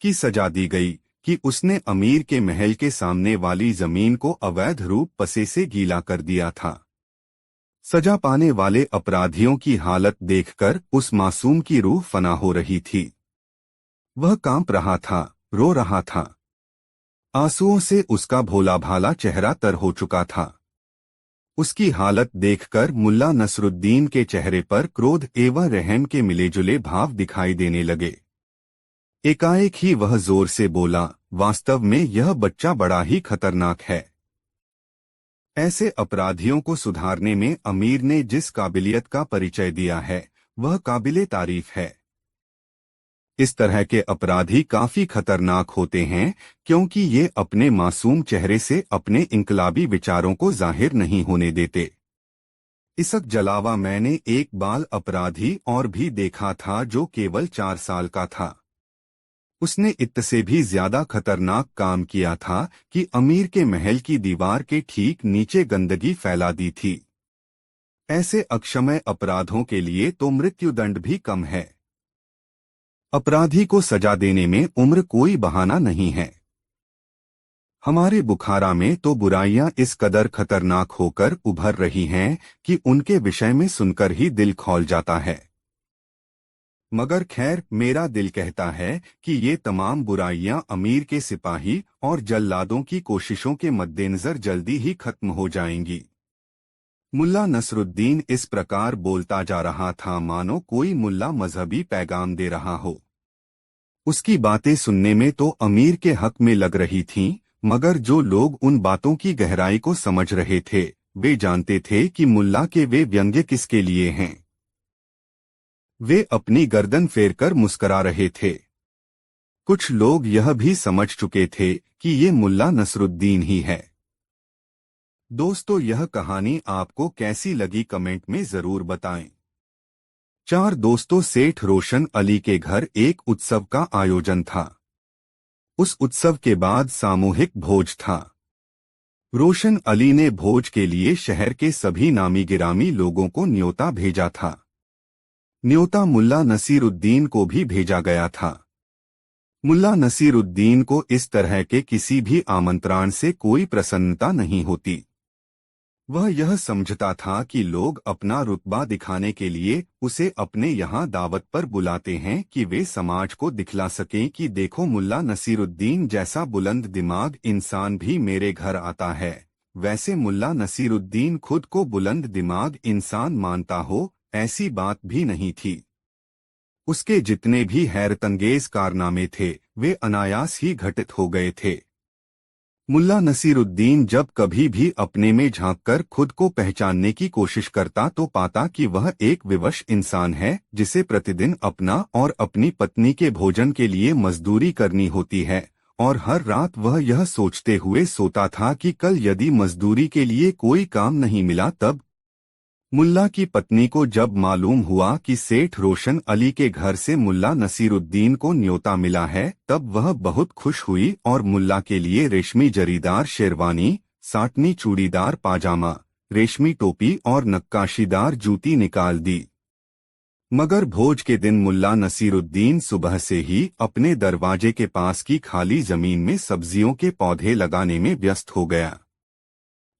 की सजा दी गई कि उसने अमीर के महल के सामने वाली जमीन को अवैध रूप पसे से गीला कर दिया था। सजा पाने वाले अपराधियों की हालत देखकर उस मासूम की रूह फना हो रही थी। वह कांप रहा था, रो रहा था। आंसुओं से उसका भोला भाला चेहरा तर हो चुका था। उसकी हालत देखकर मुल्ला नसरुद्दीन के चेहरे पर क्रोध एवं रहम के मिलेजुले भाव दिखाई देने लगे। एकाएक ही वह जोर से बोला, वास्तव में यह बच्चा बड़ा ही खतरनाक है। ऐसे अपराधियों को सुधारने में अमीर ने जिस काबिलियत का परिचय दिया है, वह काबिले तारीफ है। इस तरह के अपराधी काफी खतरनाक होते हैं, क्योंकि ये अपने मासूम चेहरे से अपने इंकलाबी विचारों को जाहिर नहीं होने देते। इसक जलावा मैंने एक बाल अपराधी और भी देखा था, जो केवल 4 साल का था। उसने इससे भी ज्यादा खतरनाक काम किया था कि अमीर के महल की दीवार के ठीक नीचे गंदगी फैला दी थी। ऐसे अक्षम्य अपराधों के लिए तो मृत्युदंड भी कम है। अपराधी को सजा देने में उम्र कोई बहाना नहीं है। हमारे बुखारा में तो बुराइयां इस कदर खतरनाक होकर उभर रही हैं कि उनके विषय में सुनकर ही दिल खौल जाता है। मगर खैर, मेरा दिल कहता है कि ये तमाम बुराइयां अमीर के सिपाही और जल्लादों की कोशिशों के मद्देनजर जल्दी ही खत्म हो जाएंगी। मुल्ला नसरुद्दीन इस प्रकार बोलता जा रहा था मानो कोई मुल्ला मजहबी पैगाम दे रहा हो। उसकी बातें सुनने में तो अमीर के हक में लग रही थीं, मगर जो लोग उन बातों की गहराई को समझ रहे थे, वे जानते थे कि मुल्ला के वे व्यंग्य किसके लिए हैं। वे अपनी गर्दन फेरकर मुस्करा रहे थे। कुछ लोग यह भी समझ चुके थे कि ये मुल्ला नसरुद्दीन ही है। दोस्तों, यह कहानी आपको कैसी लगी कमेंट में जरूर बताएं। 4 दोस्तों सेठ रोशन अली के घर एक उत्सव का आयोजन था। उस उत्सव के बाद सामूहिक भोज था। रोशन अली ने भोज के लिए शहर के सभी नामी गिरामी लोगों को न्योता भेजा था। न्योता मुल्ला नसीरुद्दीन को भी भेजा गया था। मुल्ला नसीरुद्दीन को इस तरह के किसी भी आमंत्रण से कोई प्रसन्नता नहीं होती। वह यह समझता था कि लोग अपना रुतबा दिखाने के लिए उसे अपने यहाँ दावत पर बुलाते हैं कि वे समाज को दिखला सकें कि देखो, मुल्ला नसीरुद्दीन जैसा बुलंद दिमाग इंसान भी मेरे घर आता है। वैसे मुल्ला नसीरुद्दीन खुद को बुलंद दिमाग इंसान मानता हो, ऐसी बात भी नहीं थी। उसके जितने भी हैरतंगेज कारनामे थे वे अनायास ही घटित हो गए थे। मुल्ला नसीरुद्दीन जब कभी भी अपने में झांककर खुद को पहचानने की कोशिश करता तो पाता कि वह एक विवश इंसान है जिसे प्रतिदिन अपना और अपनी पत्नी के भोजन के लिए मजदूरी करनी होती है, और हर रात वह यह सोचते हुए सोता था कि कल यदि मजदूरी के लिए कोई काम नहीं मिला तब। मुल्ला की पत्नी को जब मालूम हुआ कि सेठ रोशन अली के घर से मुल्ला नसीरुद्दीन को न्योता मिला है तब वह बहुत खुश हुई और मुल्ला के लिए रेशमी जरीदार शेरवानी, साटनी चूड़ीदार पाजामा, रेशमी टोपी और नक्काशीदार जूती निकाल दी। मगर भोज के दिन मुल्ला नसीरुद्दीन सुबह से ही अपने दरवाजे के पास की खाली जमीन में सब्जियों के पौधे लगाने में व्यस्त हो गया।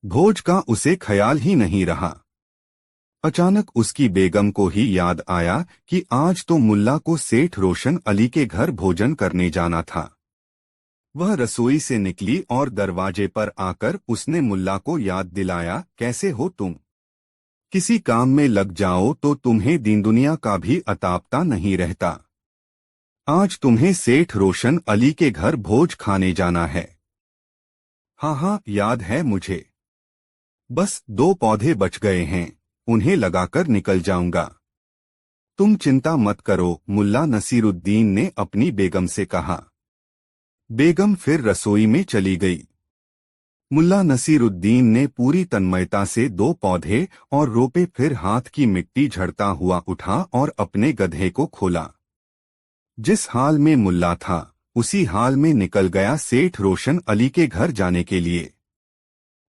भोज का उसे ख्याल ही नहीं रहा। अचानक उसकी बेगम को ही याद आया कि आज तो मुल्ला को सेठ रोशन अली के घर भोजन करने जाना था। वह रसोई से निकली और दरवाजे पर आकर उसने मुल्ला को याद दिलाया, कैसे हो तुम? किसी काम में लग जाओ तो तुम्हें दीन दुनिया का भी अतापता नहीं रहता। आज तुम्हें सेठ रोशन अली के घर भोज खाने जाना है। हाँ हाँ, याद है मुझे। बस 2 पौधे बच गए हैं, उन्हें लगाकर निकल जाऊंगा। तुम चिंता मत करो, मुल्ला नसीरुद्दीन ने अपनी बेगम से कहा। बेगम फिर रसोई में चली गई। मुल्ला नसीरुद्दीन ने पूरी तन्मयता से 2 पौधे और रोपे, फिर हाथ की मिट्टी झड़ता हुआ उठा और अपने गधे को खोला। जिस हाल में मुल्ला था उसी हाल में निकल गया सेठ रोशन अली के घर जाने के लिए।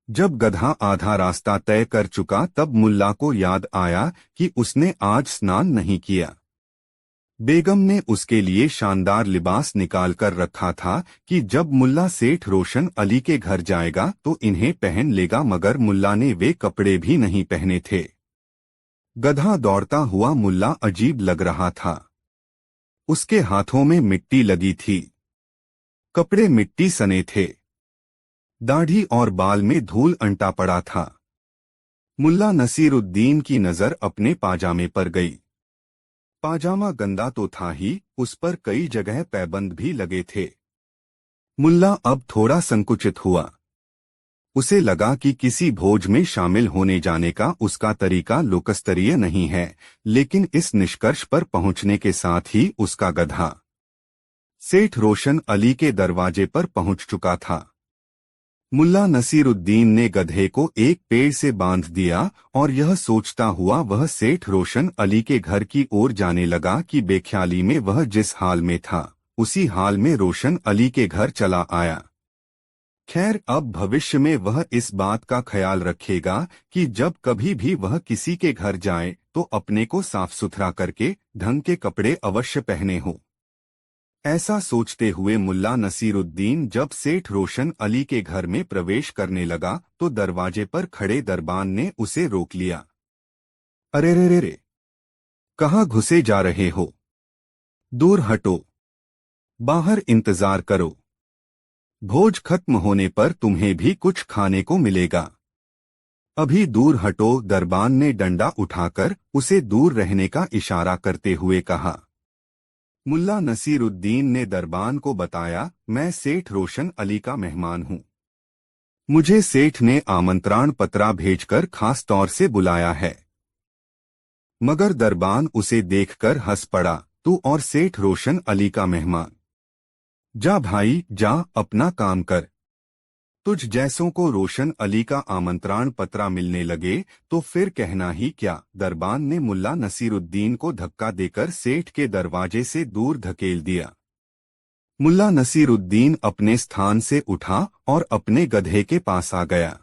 जब गधा आधा रास्ता तय कर चुका तब मुल्ला को याद आया कि उसने आज स्नान नहीं किया। बेगम ने उसके लिए शानदार लिबास निकाल कर रखा था कि जब मुल्ला सेठ रोशन अली के घर जाएगा तो इन्हें पहन लेगा, मगर मुल्ला ने वे कपड़े भी नहीं पहने थे। गधा दौड़ता हुआ मुल्ला अजीब लग रहा था। उसके हाथों में मिट्टी लगी थी, कपड़े मिट्टी सने थे, दाढ़ी और बाल में धूल अंटा पड़ा था। मुल्ला नसीरुद्दीन की नजर अपने पाजामे पर गई। पाजामा गंदा तो था ही, उस पर कई जगह पैबंद भी लगे थे। मुल्ला अब थोड़ा संकुचित हुआ। उसे लगा कि किसी भोज में शामिल होने जाने का उसका तरीका लोकस्तरीय नहीं है, लेकिन इस निष्कर्ष पर पहुंचने के साथ ही उसका गधा सेठ रोशन अली के दरवाजे पर पहुंच चुका था। मुल्ला नसीरुद्दीन ने गधे को एक पेड़ से बांध दिया और यह सोचता हुआ वह सेठ रोशन अली के घर की ओर जाने लगा कि बेख्याली में वह जिस हाल में था उसी हाल में रोशन अली के घर चला आया। खैर, अब भविष्य में वह इस बात का ख्याल रखेगा कि जब कभी भी वह किसी के घर जाए तो अपने को साफ सुथरा करके ढंग के कपड़े अवश्य पहने हों। ऐसा सोचते हुए मुल्ला नसीरुद्दीन जब सेठ रोशन अली के घर में प्रवेश करने लगा तो दरवाजे पर खड़े दरबान ने उसे रोक लिया। अरे रे रे रे, कहाँ घुसे जा रहे हो? दूर हटो, बाहर इंतजार करो। भोज खत्म होने पर तुम्हें भी कुछ खाने को मिलेगा। अभी दूर हटो, दरबान ने डंडा उठाकर उसे दूर रहने का इशारा करते हुए कहा। मुल्ला नसीरुद्दीन ने दरबान को बताया, मैं सेठ रोशन अली का मेहमान हूँ। मुझे सेठ ने आमंत्रण पत्रा भेजकर खास तौर से बुलाया है। मगर दरबान उसे देखकर हंस पड़ा, तू और सेठ रोशन अली का मेहमान? जा भाई जा, अपना काम कर। तुझ जैसों को रोशन अली का आमंत्रण पत्रा मिलने लगे तो फिर कहना ही क्या। दरबान ने मुल्ला नसीरुद्दीन को धक्का देकर सेठ के दरवाजे से दूर धकेल दिया। मुल्ला नसीरुद्दीन अपने स्थान से उठा और अपने गधे के पास आ गया।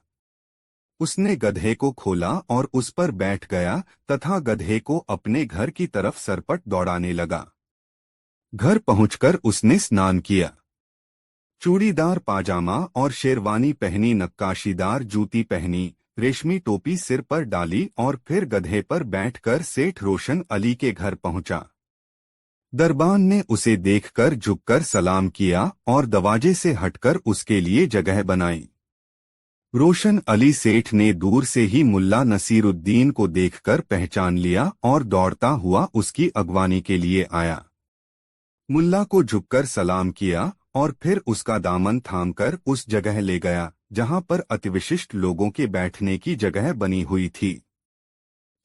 उसने गधे को खोला और उस पर बैठ गया तथा गधे को अपने घर की तरफ सरपट दौड़ाने लगा। घर पहुंचकर उसने स्नान किया, चूड़ीदार पाजामा और शेरवानी पहनी, नक्काशीदार जूती पहनी, रेशमी टोपी सिर पर डाली और फिर गधे पर बैठकर सेठ रोशन अली के घर पहुंचा। दरबान ने उसे देखकर झुककर सलाम किया और दरवाजे से हटकर उसके लिए जगह बनाई। रोशन अली सेठ ने दूर से ही मुल्ला नसीरुद्दीन को देखकर पहचान लिया और दौड़ता हुआ उसकी अगवानी के लिए आया। मुल्ला को झुककर सलाम किया और फिर उसका दामन थामकर उस जगह ले गया जहां पर अतिविशिष्ट लोगों के बैठने की जगह बनी हुई थी।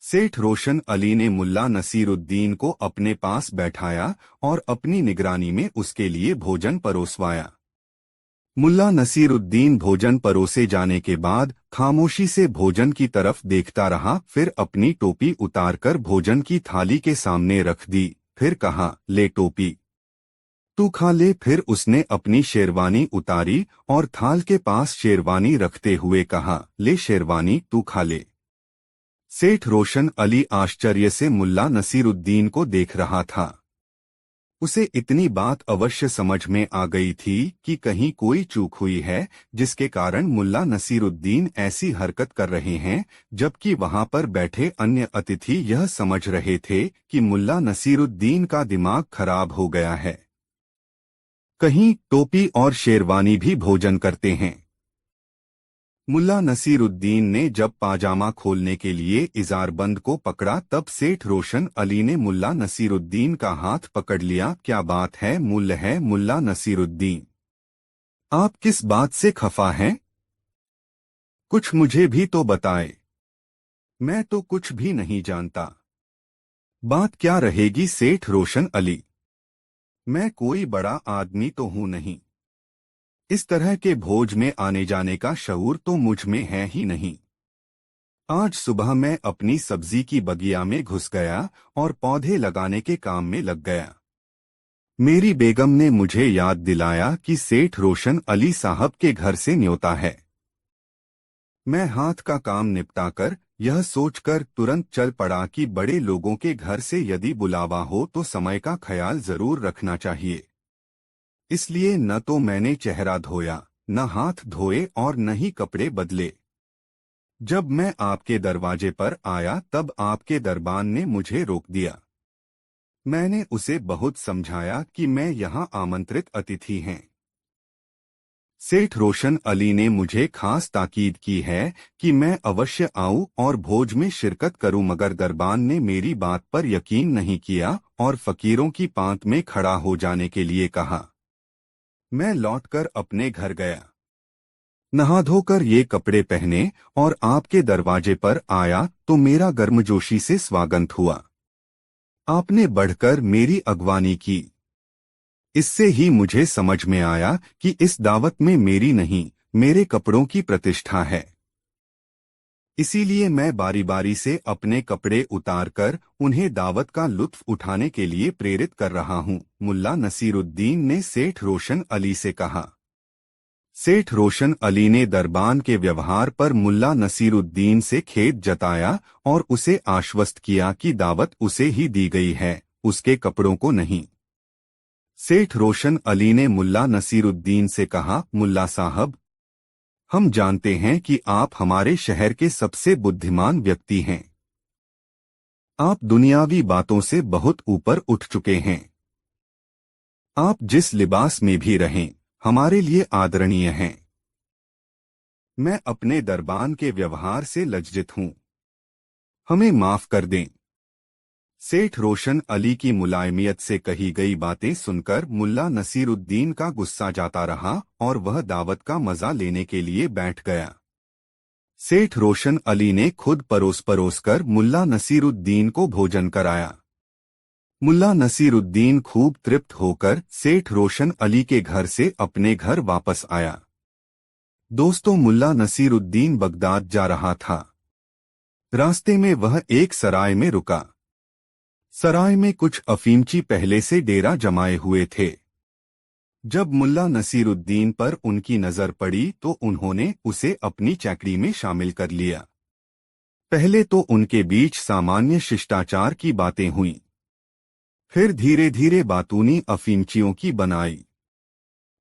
सेठ रोशन अली ने मुल्ला नसीरुद्दीन को अपने पास बैठाया और अपनी निगरानी में उसके लिए भोजन परोसवाया। मुल्ला नसीरुद्दीन भोजन परोसे जाने के बाद खामोशी से भोजन की तरफ देखता रहा, फिर अपनी टोपी उतारकर भोजन की थाली के सामने रख दी। फिर कहा, ले टोपी तू खा ले। फिर उसने अपनी शेरवानी उतारी और थाल के पास शेरवानी रखते हुए कहा, ले शेरवानी तू खा ले। सेठ रोशन अली आश्चर्य से मुल्ला नसीरुद्दीन को देख रहा था। उसे इतनी बात अवश्य समझ में आ गई थी कि कहीं कोई चूक हुई है, जिसके कारण मुल्ला नसीरुद्दीन ऐसी हरकत कर रहे हैं, जबकि वहां पर बैठे अन्य अतिथि यह समझ रहे थे कि मुल्ला नसीरुद्दीन का दिमाग खराब हो गया है। कहीं टोपी और शेरवानी भी भोजन करते हैं। मुल्ला नसीरुद्दीन ने जब पाजामा खोलने के लिए इजारबंद को पकड़ा तब सेठ रोशन अली ने मुल्ला नसीरुद्दीन का हाथ पकड़ लिया। क्या बात है मुल्ला नसीरुद्दीन, आप किस बात से खफा हैं? कुछ मुझे भी तो बताए। मैं तो कुछ भी नहीं जानता। बात क्या रहेगी सेठ रोशन अली? मैं कोई बड़ा आदमी तो हूं नहीं। इस तरह के भोज में आने जाने का शऊर तो मुझ में है ही नहीं। आज सुबह मैं अपनी सब्जी की बगिया में घुस गया और पौधे लगाने के काम में लग गया। मेरी बेगम ने मुझे याद दिलाया कि सेठ रोशन अली साहब के घर से न्योता है। मैं हाथ का काम निपटाकर यह सोचकर तुरंत चल पड़ा कि बड़े लोगों के घर से यदि बुलावा हो तो समय का ख्याल जरूर रखना चाहिए। इसलिए न तो मैंने चेहरा धोया, न हाथ धोए और न ही कपड़े बदले। जब मैं आपके दरवाजे पर आया तब आपके दरबान ने मुझे रोक दिया। मैंने उसे बहुत समझाया कि मैं यहाँ आमंत्रित अतिथि हैं। सेठ रोशन अली ने मुझे खास ताकीद की है कि मैं अवश्य आऊं और भोज में शिरकत करूं, मगर दरबान ने मेरी बात पर यकीन नहीं किया और फकीरों की पांत में खड़ा हो जाने के लिए कहा। मैं लौटकर अपने घर गया, नहा धोकर ये कपड़े पहने और आपके दरवाजे पर आया तो मेरा गर्मजोशी से स्वागत हुआ। आपने बढ़कर मेरी अगवानी की। इससे ही मुझे समझ में आया कि इस दावत में मेरी नहीं, मेरे कपड़ों की प्रतिष्ठा है। इसीलिए मैं बारी बारी से अपने कपड़े उतारकर उन्हें दावत का लुत्फ उठाने के लिए प्रेरित कर रहा हूं, मुल्ला नसीरुद्दीन ने सेठ रोशन अली से कहा। सेठ रोशन अली ने दरबान के व्यवहार पर मुल्ला नसीरुद्दीन से खेद जताया और उसे आश्वस्त किया कि दावत उसे ही दी गई है, उसके कपड़ों को नहीं। सेठ रोशन अली ने मुल्ला नसीरुद्दीन से कहा, मुल्ला साहब, हम जानते हैं कि आप हमारे शहर के सबसे बुद्धिमान व्यक्ति हैं। आप दुनियावी बातों से बहुत ऊपर उठ चुके हैं। आप जिस लिबास में भी रहें, हमारे लिए आदरणीय हैं। मैं अपने दरबान के व्यवहार से लज्जित हूं। हमें माफ कर दें। सेठ रोशन अली की मुलायमियत से कही गई बातें सुनकर मुल्ला नसीरुद्दीन का गुस्सा जाता रहा और वह दावत का मजा लेने के लिए बैठ गया। सेठ रोशन अली ने खुद परोस कर मुल्ला नसीरुद्दीन को भोजन कराया। मुल्ला नसीरुद्दीन खूब तृप्त होकर सेठ रोशन अली के घर से अपने घर वापस आया। दोस्तों, मुल्ला नसीरुद्दीन बगदाद जा रहा था। रास्ते में वह एक सराय में रुका। सराय में कुछ अफीमची पहले से डेरा जमाए हुए थे। जब मुल्ला नसीरुद्दीन पर उनकी नजर पड़ी तो उन्होंने उसे अपनी चैकड़ी में शामिल कर लिया। पहले तो उनके बीच सामान्य शिष्टाचार की बातें हुईं, फिर धीरे धीरे बातूनी अफीमचियों की बनाई।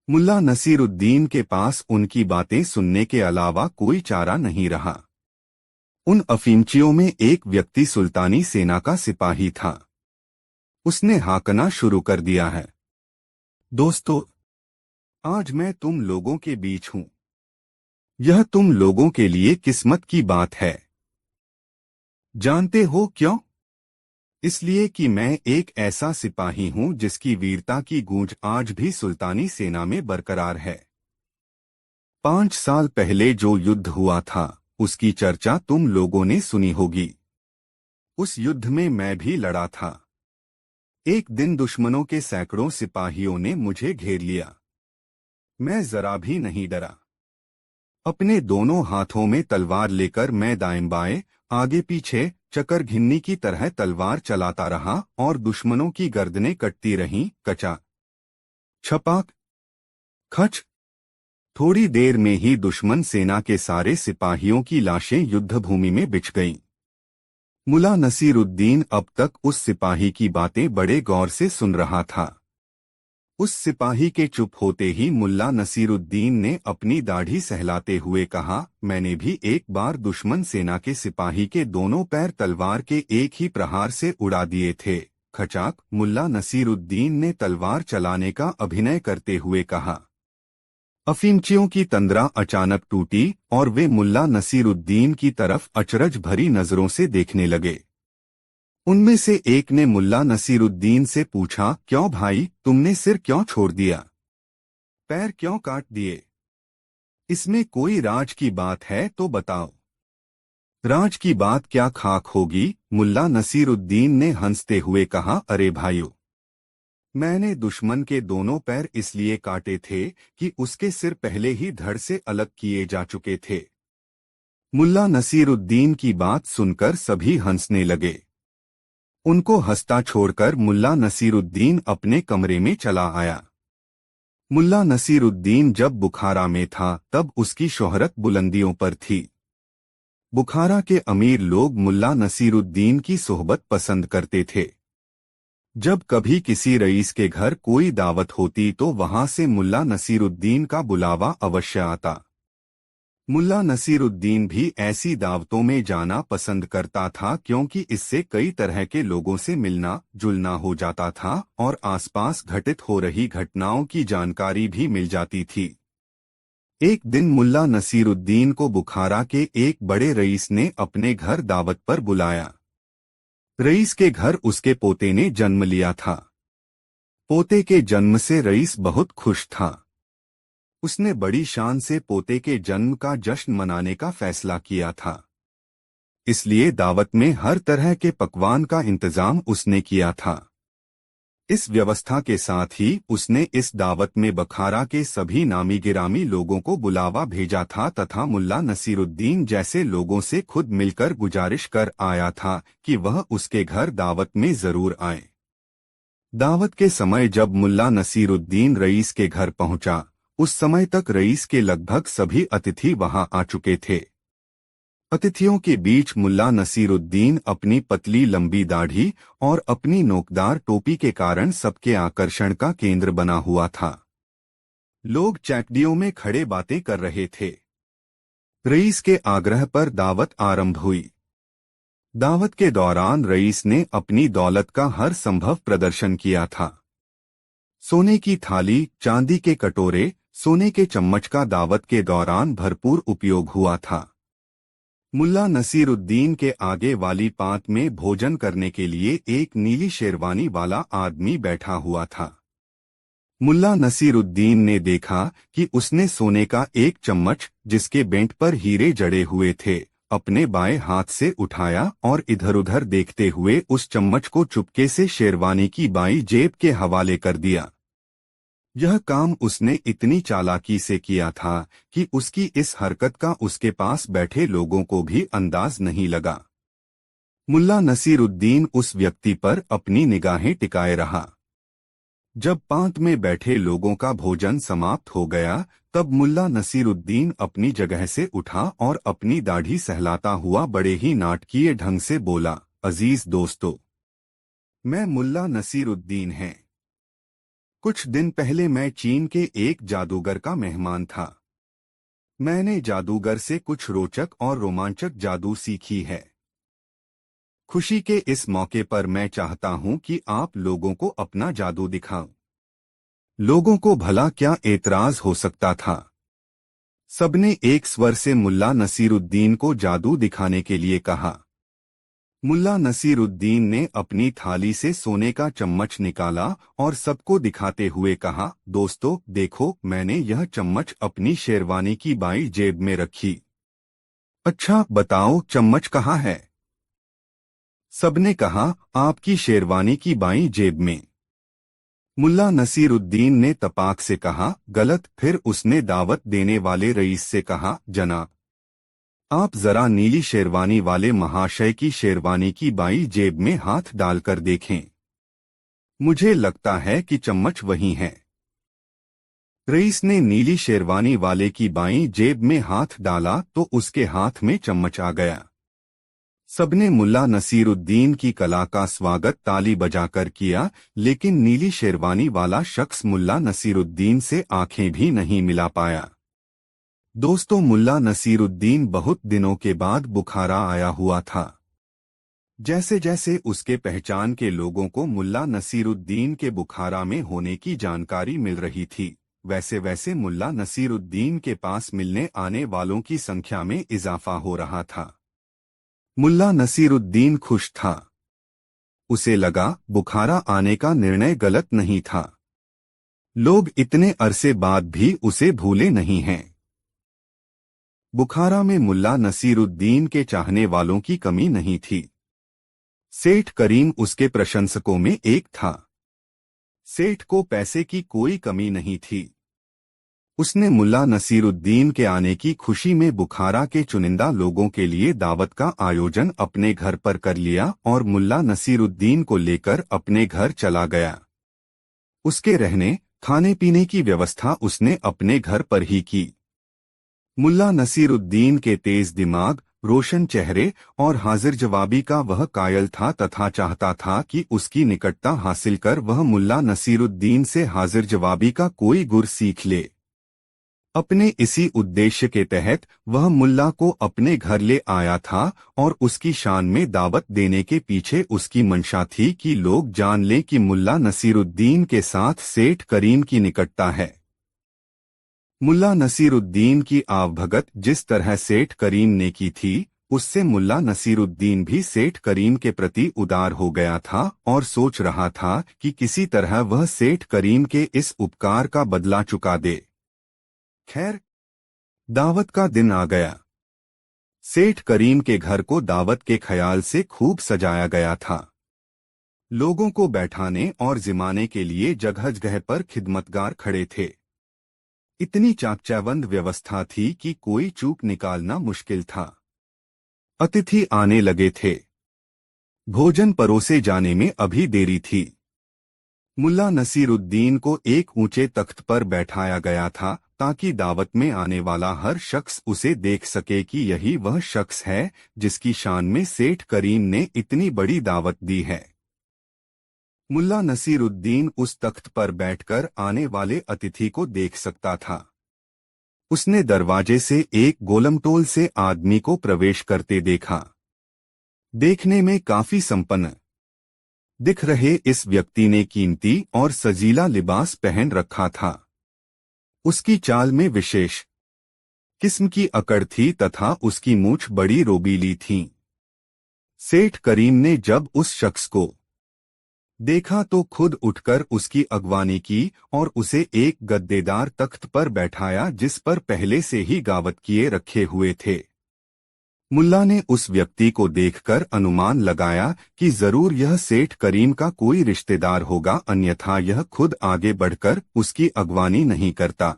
मुल्ला नसीरुद्दीन के पास उनकी बातें सुनने के अलावा कोई चारा नहीं रहा। उन अफीमचियों में एक व्यक्ति सुल्तानी सेना का सिपाही था। उसने हाकना शुरू कर दिया है, दोस्तों, आज मैं तुम लोगों के बीच हूं। यह तुम लोगों के लिए किस्मत की बात है। जानते हो क्यों? इसलिए कि मैं एक ऐसा सिपाही हूं जिसकी वीरता की गूंज आज भी सुल्तानी सेना में बरकरार है। 5 साल पहले जो युद्ध हुआ था, उसकी चर्चा तुम लोगों ने सुनी होगी। उस युद्ध में मैं भी लड़ा था। एक दिन दुश्मनों के सैकड़ों सिपाहियों ने मुझे घेर लिया। मैं जरा भी नहीं डरा। अपने दोनों हाथों में तलवार लेकर मैं दाएं बाएं, आगे पीछे चकर घिन्नी की तरह तलवार चलाता रहा और दुश्मनों की गर्दनें कटती रहीं। कचा छपाक खच। थोड़ी देर में ही दुश्मन सेना के सारे सिपाहियों की लाशें युद्धभूमि में बिछ गईं। मुल्ला नसीरुद्दीन अब तक उस सिपाही की बातें बड़े गौर से सुन रहा था। उस सिपाही के चुप होते ही मुल्ला नसीरुद्दीन ने अपनी दाढ़ी सहलाते हुए कहा, मैंने भी एक बार दुश्मन सेना के सिपाही के दोनों पैर तलवार के एक ही प्रहार से उड़ा दिए थे। खचाक। मुल्ला नसीरुद्दीन ने तलवार चलाने का अभिनय करते हुए कहा। अफीमचियों की तंद्रा अचानक टूटी और वे मुल्ला नसीरुद्दीन की तरफ अचरज भरी नजरों से देखने लगे। उनमें से एक ने मुल्ला नसीरुद्दीन से पूछा, क्यों भाई, तुमने सिर क्यों छोड़ दिया? पैर क्यों काट दिए? इसमें कोई राज की बात है तो बताओ। राज की बात क्या खाक होगी, मुल्ला नसीरुद्दीन ने हंसते हुए कहा, अरे भाइयों, मैंने दुश्मन के दोनों पैर इसलिए काटे थे कि उसके सिर पहले ही धड़ से अलग किए जा चुके थे। मुल्ला नसीरुद्दीन की बात सुनकर सभी हंसने लगे। उनको हंसता छोड़कर मुल्ला नसीरुद्दीन अपने कमरे में चला आया। मुल्ला नसीरुद्दीन जब बुखारा में था तब उसकी शोहरत बुलंदियों पर थी। बुखारा के अमीर लोग मुल्ला नसीरुद्दीन की सोहबत पसंद करते थे। जब कभी किसी रईस के घर कोई दावत होती तो वहां से मुल्ला नसीरुद्दीन का बुलावा अवश्य आता। मुल्ला नसीरुद्दीन भी ऐसी दावतों में जाना पसंद करता था क्योंकि इससे कई तरह के लोगों से मिलना जुलना हो जाता था और आसपास घटित हो रही घटनाओं की जानकारी भी मिल जाती थी। एक दिन मुल्ला नसीरुद्दीन को बुखारा के एक बड़े रईस ने अपने घर दावत पर बुलाया। रईस के घर उसके पोते ने जन्म लिया था। पोते के जन्म से रईस बहुत खुश था। उसने बड़ी शान से पोते के जन्म का जश्न मनाने का फैसला किया था। इसलिए दावत में हर तरह के पकवान का इंतजाम उसने किया था। इस व्यवस्था के साथ ही उसने इस दावत में बखारा के सभी नामी गिरामी लोगों को बुलावा भेजा था तथा मुल्ला नसीरुद्दीन जैसे लोगों से खुद मिलकर गुजारिश कर आया था कि वह उसके घर दावत में जरूर आए। दावत के समय जब मुल्ला नसीरुद्दीन रईस के घर पहुंचा, उस समय तक रईस के लगभग सभी अतिथि वहां आ चुके थे। अतिथियों के बीच मुल्ला नसीरुद्दीन अपनी पतली लंबी दाढ़ी और अपनी नोकदार टोपी के कारण सबके आकर्षण का केंद्र बना हुआ था। लोग चैकडियों में खड़े बातें कर रहे थे। रईस के आग्रह पर दावत आरंभ हुई। दावत के दौरान रईस ने अपनी दौलत का हर संभव प्रदर्शन किया था। सोने की थाली, चांदी के कटोरे, सोने के चम्मच का दावत के दौरान भरपूर उपयोग हुआ था। मुल्ला नसीरुद्दीन के आगे वाली पांत में भोजन करने के लिए एक नीली शेरवानी वाला आदमी बैठा हुआ था। मुल्ला नसीरुद्दीन ने देखा कि उसने सोने का एक चम्मच, जिसके बेंट पर हीरे जड़े हुए थे, अपने बाएं हाथ से उठाया और इधर-उधर देखते हुए उस चम्मच को चुपके से शेरवानी की बाईं जेब के हवाले कर दिया। यह काम उसने इतनी चालाकी से किया था कि उसकी इस हरकत का उसके पास बैठे लोगों को भी अंदाज नहीं लगा। मुल्ला नसीरुद्दीन उस व्यक्ति पर अपनी निगाहें टिकाए रहा। जब पांत में बैठे लोगों का भोजन समाप्त हो गया, तब मुल्ला नसीरुद्दीन अपनी जगह से उठा और अपनी दाढ़ी सहलाता हुआ बड़े ही नाटकीय ढंग से बोला, अजीज दोस्तों, मैं मुल्ला नसीरुद्दीन हैं। कुछ दिन पहले मैं चीन के एक जादूगर का मेहमान था। मैंने जादूगर से कुछ रोचक और रोमांचक जादू सीखी है। खुशी के इस मौके पर मैं चाहता हूं कि आप लोगों को अपना जादू दिखाऊं। लोगों को भला क्या एतराज हो सकता था। सबने एक स्वर से मुल्ला नसीरुद्दीन को जादू दिखाने के लिए कहा। मुल्ला नसीरुद्दीन ने अपनी थाली से सोने का चम्मच निकाला और सबको दिखाते हुए कहा, दोस्तों देखो, मैंने यह चम्मच अपनी शेरवानी की बाईं जेब में रखी। अच्छा बताओ, चम्मच कहाँ है? सबने कहा, आपकी शेरवानी की बाईं जेब में। मुल्ला नसीरुद्दीन ने तपाक से कहा, गलत। फिर उसने दावत देने वाले रईस से कहा, जनाब, आप जरा नीली शेरवानी वाले महाशय की शेरवानी की बाईं जेब में हाथ डालकर देखें। मुझे लगता है कि चम्मच वही है। रईस ने नीली शेरवानी वाले की बाईं जेब में हाथ डाला तो उसके हाथ में चम्मच आ गया। सबने मुल्ला नसीरुद्दीन की कला का स्वागत ताली बजाकर किया, लेकिन नीली शेरवानी वाला शख्स मुल्ला नसीरुद्दीन से आंखें भी नहीं मिला पाया। दोस्तों, मुल्ला नसीरुद्दीन बहुत दिनों के बाद बुखारा आया हुआ था। जैसे जैसे उसके पहचान के लोगों को मुल्ला नसीरुद्दीन के बुखारा में होने की जानकारी मिल रही थी, वैसे वैसे मुल्ला नसीरुद्दीन के पास मिलने आने वालों की संख्या में इजाफा हो रहा था। मुल्ला नसीरुद्दीन खुश था। उसे लगा बुखारा आने का निर्णय गलत नहीं था। लोग इतने अरसे बाद भी उसे भूले नहीं हैं। बुखारा में मुल्ला नसीरुद्दीन के चाहने वालों की कमी नहीं थी। सेठ करीम उसके प्रशंसकों में एक था। सेठ को पैसे की कोई कमी नहीं थी। उसने मुल्ला नसीरुद्दीन के आने की खुशी में बुखारा के चुनिंदा लोगों के लिए दावत का आयोजन अपने घर पर कर लिया और मुल्ला नसीरुद्दीन को लेकर अपने घर चला गया। उसके रहने खाने पीने की व्यवस्था उसने अपने घर पर ही की। मुल्ला नसीरुद्दीन के तेज दिमाग, रोशन चेहरे और हाजिर जवाबी का वह कायल था तथा चाहता था कि उसकी निकटता हासिल कर वह मुल्ला नसीरुद्दीन से हाजिर जवाबी का कोई गुर सीख ले। अपने इसी उद्देश्य के तहत वह मुल्ला को अपने घर ले आया था और उसकी शान में दावत देने के पीछे उसकी मंशा थी कि लोग जान लें कि मुल्ला नसीरुद्दीन के साथ सेठ करीम की निकटता है। मुल्ला नसीरुद्दीन की आवभगत जिस तरह सेठ करीम ने की थी, उससे मुल्ला नसीरुद्दीन भी सेठ करीम के प्रति उदार हो गया था और सोच रहा था कि किसी तरह वह सेठ करीम के इस उपकार का बदला चुका दे। खैर, दावत का दिन आ गया। सेठ करीम के घर को दावत के ख्याल से खूब सजाया गया था। लोगों को बैठाने और जिमाने के लिए जगह जगह पर खिदमतगार खड़े थे। इतनी चाकचौबंद व्यवस्था थी कि कोई चूक निकालना मुश्किल था। अतिथि आने लगे थे। भोजन परोसे जाने में अभी देरी थी। मुल्ला नसीरुद्दीन को एक ऊंचे तख्त पर बैठाया गया था ताकि दावत में आने वाला हर शख्स उसे देख सके कि यही वह शख्स है जिसकी शान में सेठ करीम ने इतनी बड़ी दावत दी है। मुल्ला नसीरुद्दीन उस तख्त पर बैठकर आने वाले अतिथि को देख सकता था। उसने दरवाजे से एक गोलमटोल से आदमी को प्रवेश करते देखा। देखने में काफी संपन्न दिख रहे इस व्यक्ति ने कीमती और सजीला लिबास पहन रखा था। उसकी चाल में विशेष किस्म की अकड़ थी तथा उसकी मूछ बड़ी रोबीली थी। सेठ करीम ने जब उस शख्स को देखा तो खुद उठकर उसकी अगवानी की और उसे एक गद्देदार तख्त पर बैठाया जिस पर पहले से ही गावत किए रखे हुए थे। मुल्ला ने उस व्यक्ति को देखकर अनुमान लगाया कि जरूर यह सेठ करीम का कोई रिश्तेदार होगा, अन्यथा यह खुद आगे बढ़कर उसकी अगवानी नहीं करता।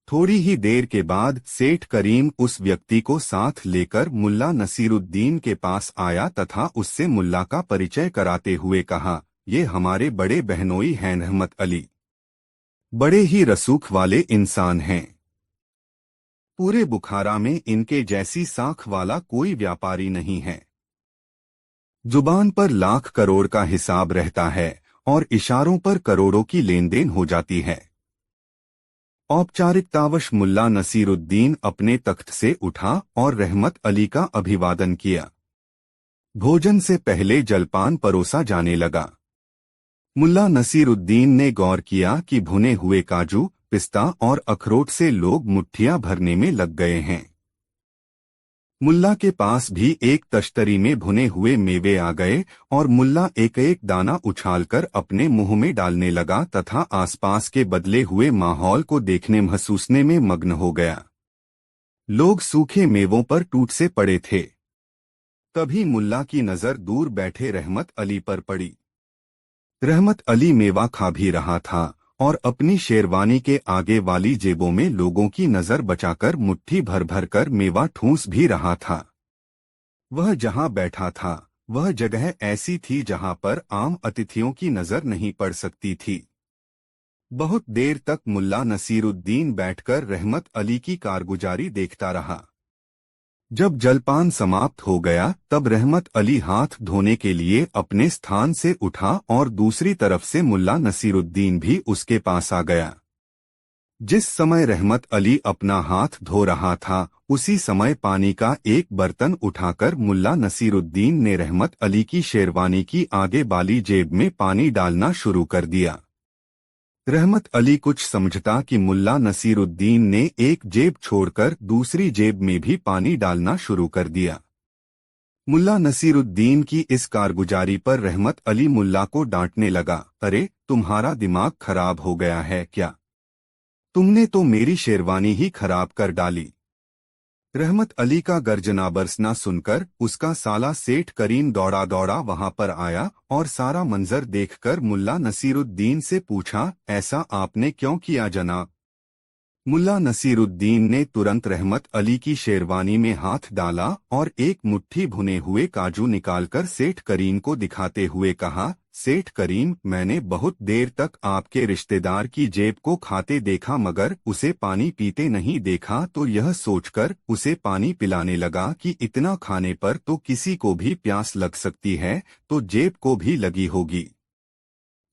थोड़ी ही देर के बाद सेठ करीम उस व्यक्ति को साथ लेकर मुल्ला नसीरुद्दीन के पास आया तथा उससे मुल्ला का परिचय कराते हुए कहा, ये हमारे बड़े बहनोई हैं रहमत अली। बड़े ही रसूख वाले इंसान हैं। पूरे बुखारा में इनके जैसी साख वाला कोई व्यापारी नहीं है। जुबान पर लाख करोड़ का हिसाब रहता है और इशारों पर करोड़ों की लेन देन हो जाती है। औपचारिकतावश मुल्ला नसीरुद्दीन अपने तख्त से उठा और रहमत अली का अभिवादन किया। भोजन से पहले जलपान परोसा जाने लगा। मुल्ला नसीरुद्दीन ने गौर किया कि भुने हुए काजू, पिस्ता और अखरोट से लोग मुट्ठियां भरने में लग गए हैं। मुल्ला के पास भी एक तश्तरी में भुने हुए मेवे आ गए और मुल्ला एक एक दाना उछालकर अपने मुंह में डालने लगा तथा आसपास के बदले हुए माहौल को देखने महसूसने में मग्न हो गया। लोग सूखे मेवों पर टूट से पड़े थे। तभी मुल्ला की नजर दूर बैठे रहमत अली पर पड़ी। रहमत अली मेवा खा भी रहा था और अपनी शेरवानी के आगे वाली जेबों में लोगों की नजर बचाकर मुट्ठी भर भर कर मेवा ठूंस भी रहा था। वह जहां बैठा था वह जगह ऐसी थी जहां पर आम अतिथियों की नजर नहीं पड़ सकती थी। बहुत देर तक मुल्ला नसीरुद्दीन बैठकर रहमत अली की कारगुजारी देखता रहा। जब जलपान समाप्त हो गया तब रहमत अली हाथ धोने के लिए अपने स्थान से उठा और दूसरी तरफ से मुल्ला नसीरुद्दीन भी उसके पास आ गया। जिस समय रहमत अली अपना हाथ धो रहा था उसी समय पानी का एक बर्तन उठाकर मुल्ला नसीरुद्दीन ने रहमत अली की शेरवानी की आगे वाली जेब में पानी डालना शुरू कर दिया। रहमत अली कुछ समझता कि मुल्ला नसीरुद्दीन ने एक जेब छोड़कर दूसरी जेब में भी पानी डालना शुरू कर दिया। मुल्ला नसीरुद्दीन की इस कारगुजारी पर रहमत अली मुल्ला को डांटने लगा, अरे तुम्हारा दिमाग खराब हो गया है क्या? तुमने तो मेरी शेरवानी ही खराब कर डाली। रहमत अली का गर्जना बरसना सुनकर उसका साला सेठ करीम दौड़ा दौड़ा वहां पर आया और सारा मंजर देखकर मुल्ला नसीरुद्दीन से पूछा, ऐसा आपने क्यों किया जनाब? मुल्ला नसीरुद्दीन ने तुरंत रहमत अली की शेरवानी में हाथ डाला और एक मुट्ठी भुने हुए काजू निकालकर सेठ करीम को दिखाते हुए कहा, सेठ करीम, मैंने बहुत देर तक आपके रिश्तेदार की जेब को खाते देखा मगर उसे पानी पीते नहीं देखा, तो यह सोचकर उसे पानी पिलाने लगा कि इतना खाने पर तो किसी को भी प्यास लग सकती है, तो जेब को भी लगी होगी।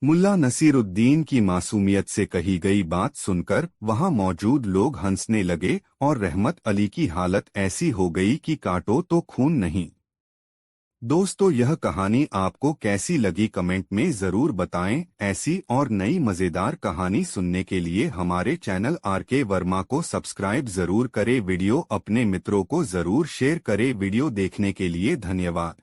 मुल्ला नसीरुद्दीन की मासूमियत से कही गई बात सुनकर वहां मौजूद लोग हंसने लगे और रहमत अली की हालत ऐसी हो गई कि काटो तो खून नहीं। दोस्तों, यह कहानी आपको कैसी लगी कमेंट में जरूर बताएं। ऐसी और नई मजेदार कहानी सुनने के लिए हमारे चैनल आरके वर्मा को सब्सक्राइब जरूर करें। वीडियो अपने मित्रों को जरूर शेयर करें। वीडियो देखने के लिए धन्यवाद।